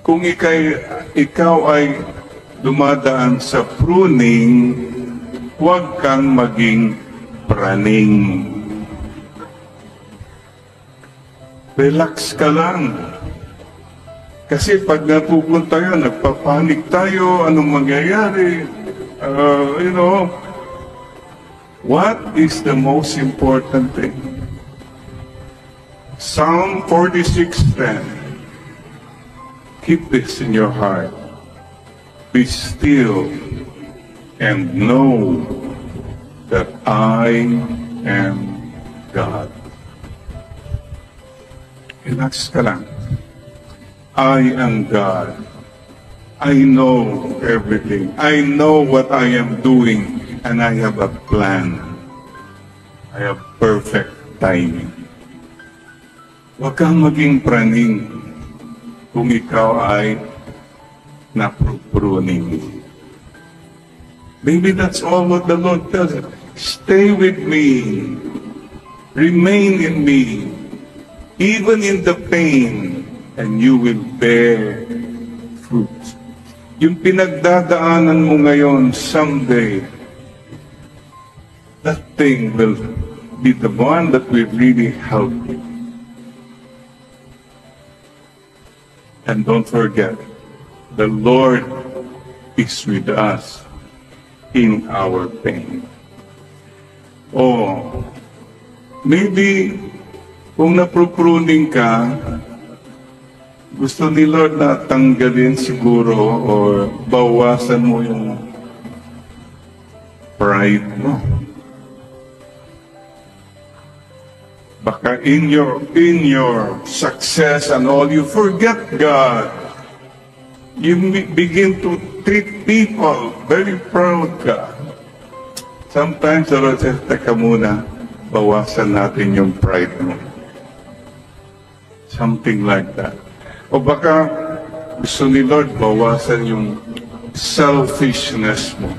Kung ikaw ay dumadaan sa pruning, huwag kang maging praning. Relax ka lang. Kasi pag napupunta yun, nagpapanik tayo, anong mangyayari? What is the most important thing? Psalm 46:10. Keep this in your heart. Be still and know that I am God. Relax ka lang. I am God. I know everything. I know what I am doing, and I have a plan. I have perfect timing. Huwag kang maging praning kung ikaw ay napruning. Maybe that's all what the Lord tells us. Stay with me. Remain in me. Even in the pain, and you will bear fruit. Yung pinagdadaanan mo ngayon, someday, that thing will be the one that will really help you. And don't forget, the Lord is with us in our pain. Oh, maybe kung napropruning ka, gusto ni Lord na tanggalin siguro or bawasan mo yung pride mo. Baka in your success and all, you forget God. You begin to treat people very proud ka. Sometimes the Lord says, teka muna, bawasan natin yung pride mo. Something like that. O baka gusto ni Lord bawasan yung selfishness mo.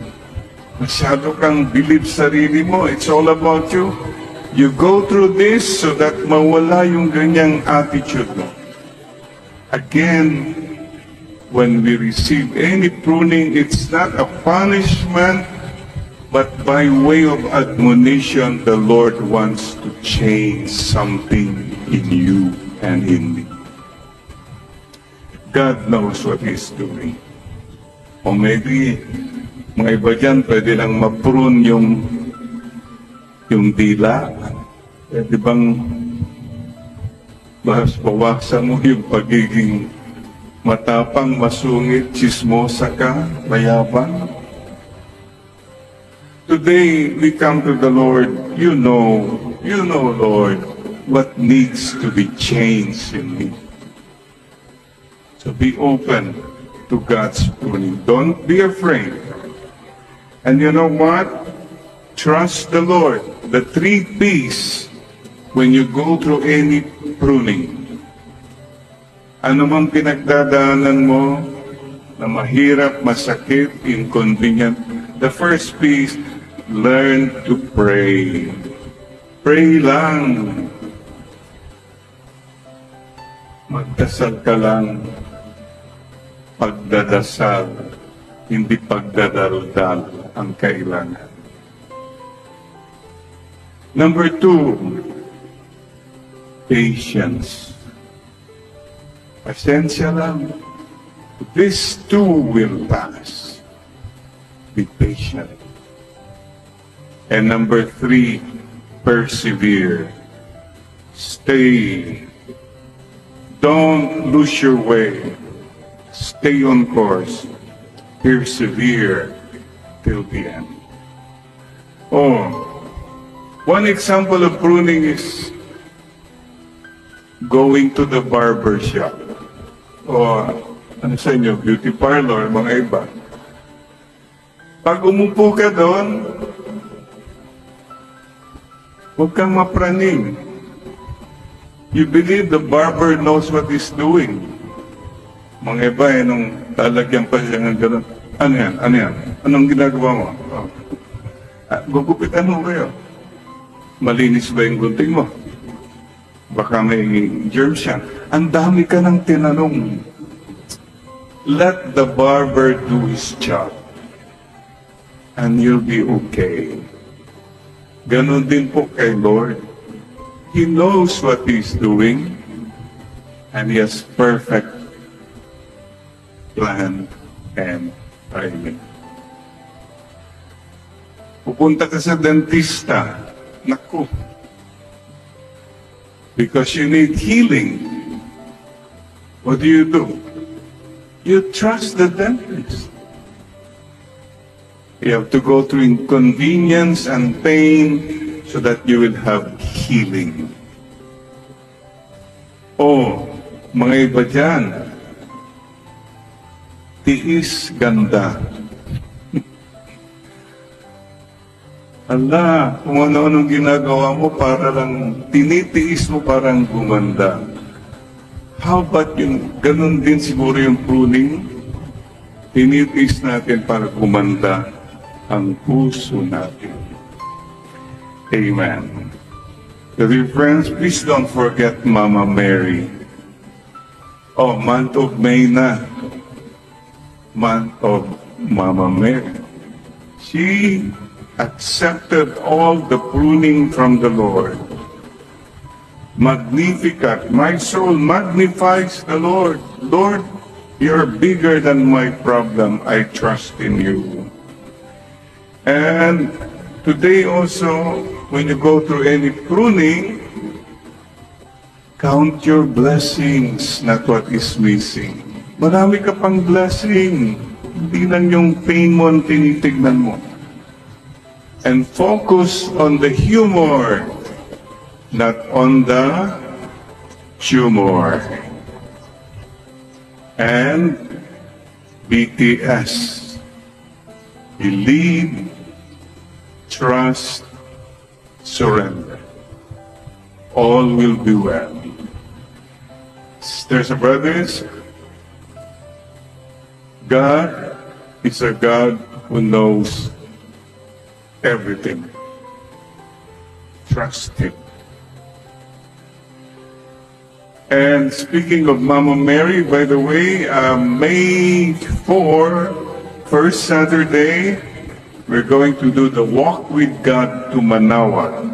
Masyado kang believe sarili mo. It's all about you. You go through this so that mawala yung ganyang attitude mo. Again, when we receive any pruning, it's not a punishment, but by way of admonition, the Lord wants to change something in you and in me. God knows what He's doing. O maybe, mga iba dyan, pwede lang ma-prune yung dila. Pwede bang bawasan mo yung pagiging matapang, masungit, chismosa ka, mayabang? Today, we come to the Lord. You know, Lord, what needs to be changed in me. So be open to God's pruning. Don't be afraid. And you know what? Trust the Lord. The 3 P's when you go through any pruning. Ano mang pinagdadaanan mo na mahirap, masakit, inconvenient, the first P is learn to pray. Pray lang. Magdasal ka lang. Pagdadasal, hindi pagdadaldal ang kailangan. Number 2, patience. Pasensya lang. This too will pass. Be patient. And number 3, persevere. Stay. Don't lose your way. Stay on course. Persevere till the end. Oh, one example of pruning is going to the barber shop. O ano sa inyo, beauty parlor, mga iba. Pag umupo ka doon, huwag kang mapraning. You believe the barber knows what he's doing. Mga iba, nung lalagyan pa siya ng gano'n, ano yan? Ano yan? Anong ginagawa mo? Oh. Gugupitan mo kayo. Malinis ba yung gunting mo? Baka may germs yan. Ang dami ka ng tinanong. Let the barber do his job. And you'll be okay. Ganon din po kay Lord. He knows what He's doing. And He has perfect plan and timing. Pupunta ka sa dentista. Naku. Because you need healing. What do? You trust the dentist. You have to go through inconvenience and pain so that you will have healing. Oh, mga iba dyan, tiis ganda. Ala, kung ano-anong ginagawa mo para lang, tinitiis mo parang gumanda. How about yung, ganun din siguro yung pruning? Tinitiis natin para gumanda ang puso natin. Amen. So dear friends, please don't forget Mama Mary. Oh, month of May na. Month of Mama Mary. She accepted all the pruning from the Lord. Magnificat. My soul magnifies the Lord. Lord, you're bigger than my problem. I trust in you. And today also, when you go through any pruning, count your blessings, not what is missing. Marami ka pang blessing. Hindi lang yung pain mo ang tinitignan mo. And focus on the humor, not on the tumor. And BTS, believe, trust, surrender. All will be well. Sisters and brothers, God is a God who knows everything. Trust Him. And speaking of Mama Mary, by the way, May 4, first Saturday, we're going to do the Walk with God to Manaoag.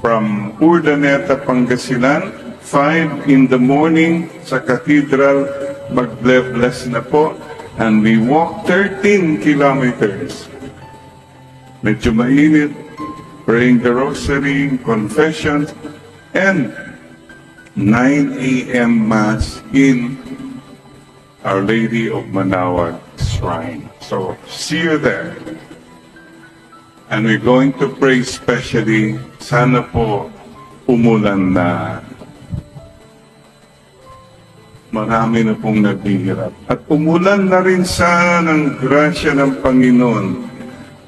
From Urdaneta, Pangasinan, 5 in the morning sa Cathedral, mag-bless na po. And we walk 13 kilometers. Medyo mainit, praying the rosary, confessions, and 9 a.m. Mass in Our Lady of Manaoag Shrine. So, see you there. And we're going to pray specially, sana po umulan na. Marami na pong naghihirap. At umulan na rin sana ng grasya ng Panginoon.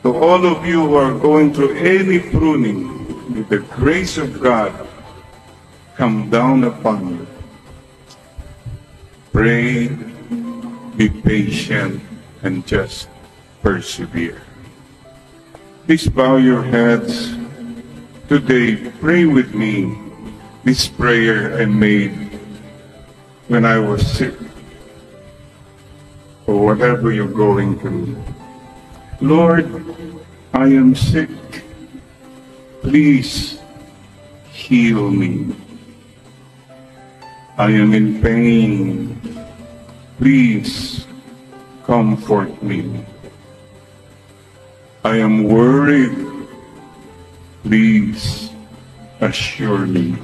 To all of you who are going through any pruning, with the grace of God come down upon you. Pray, be patient, and just persevere. Please bow your heads. Today, pray with me this prayer I made when I was sick, or whatever you're going through. Lord, I am sick. Please heal me. I am in pain. Please comfort me. I am worried. Please assure me.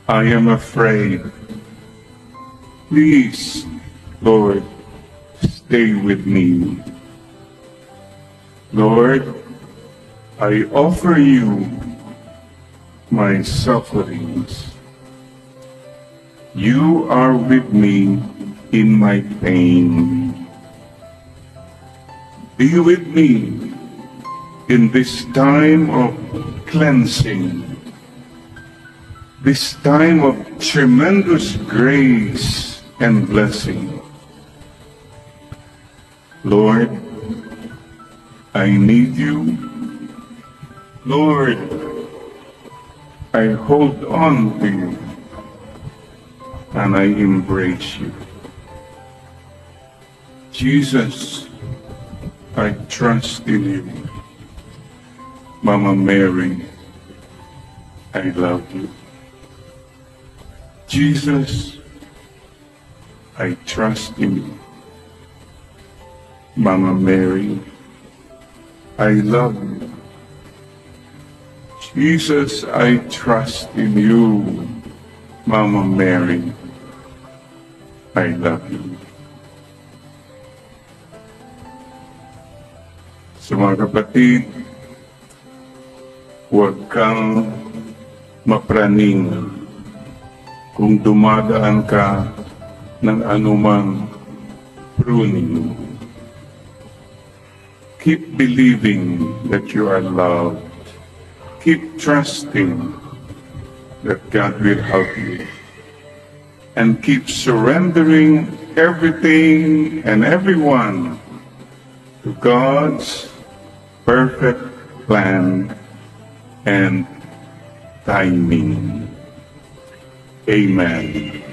I am afraid. Please, Lord, stay with me. Lord, I offer you my sufferings. You are with me in my pain. Be with me in this time of cleansing, this time of tremendous grace and blessing. Lord, I need you. Lord, I hold on to you and I embrace you. Jesus, I trust in you. Mama Mary, I love you. Jesus, I trust in you. Mama Mary, I love you. Jesus, I trust in you. Mama Mary, I love you. Sa mga kapatid, huwag kang mapraning kung dumadaan ka ng anumang pruning. Keep believing that you are loved. Keep trusting that God will help you. And keep surrendering everything and everyone to God's perfect plan and timing. Amen.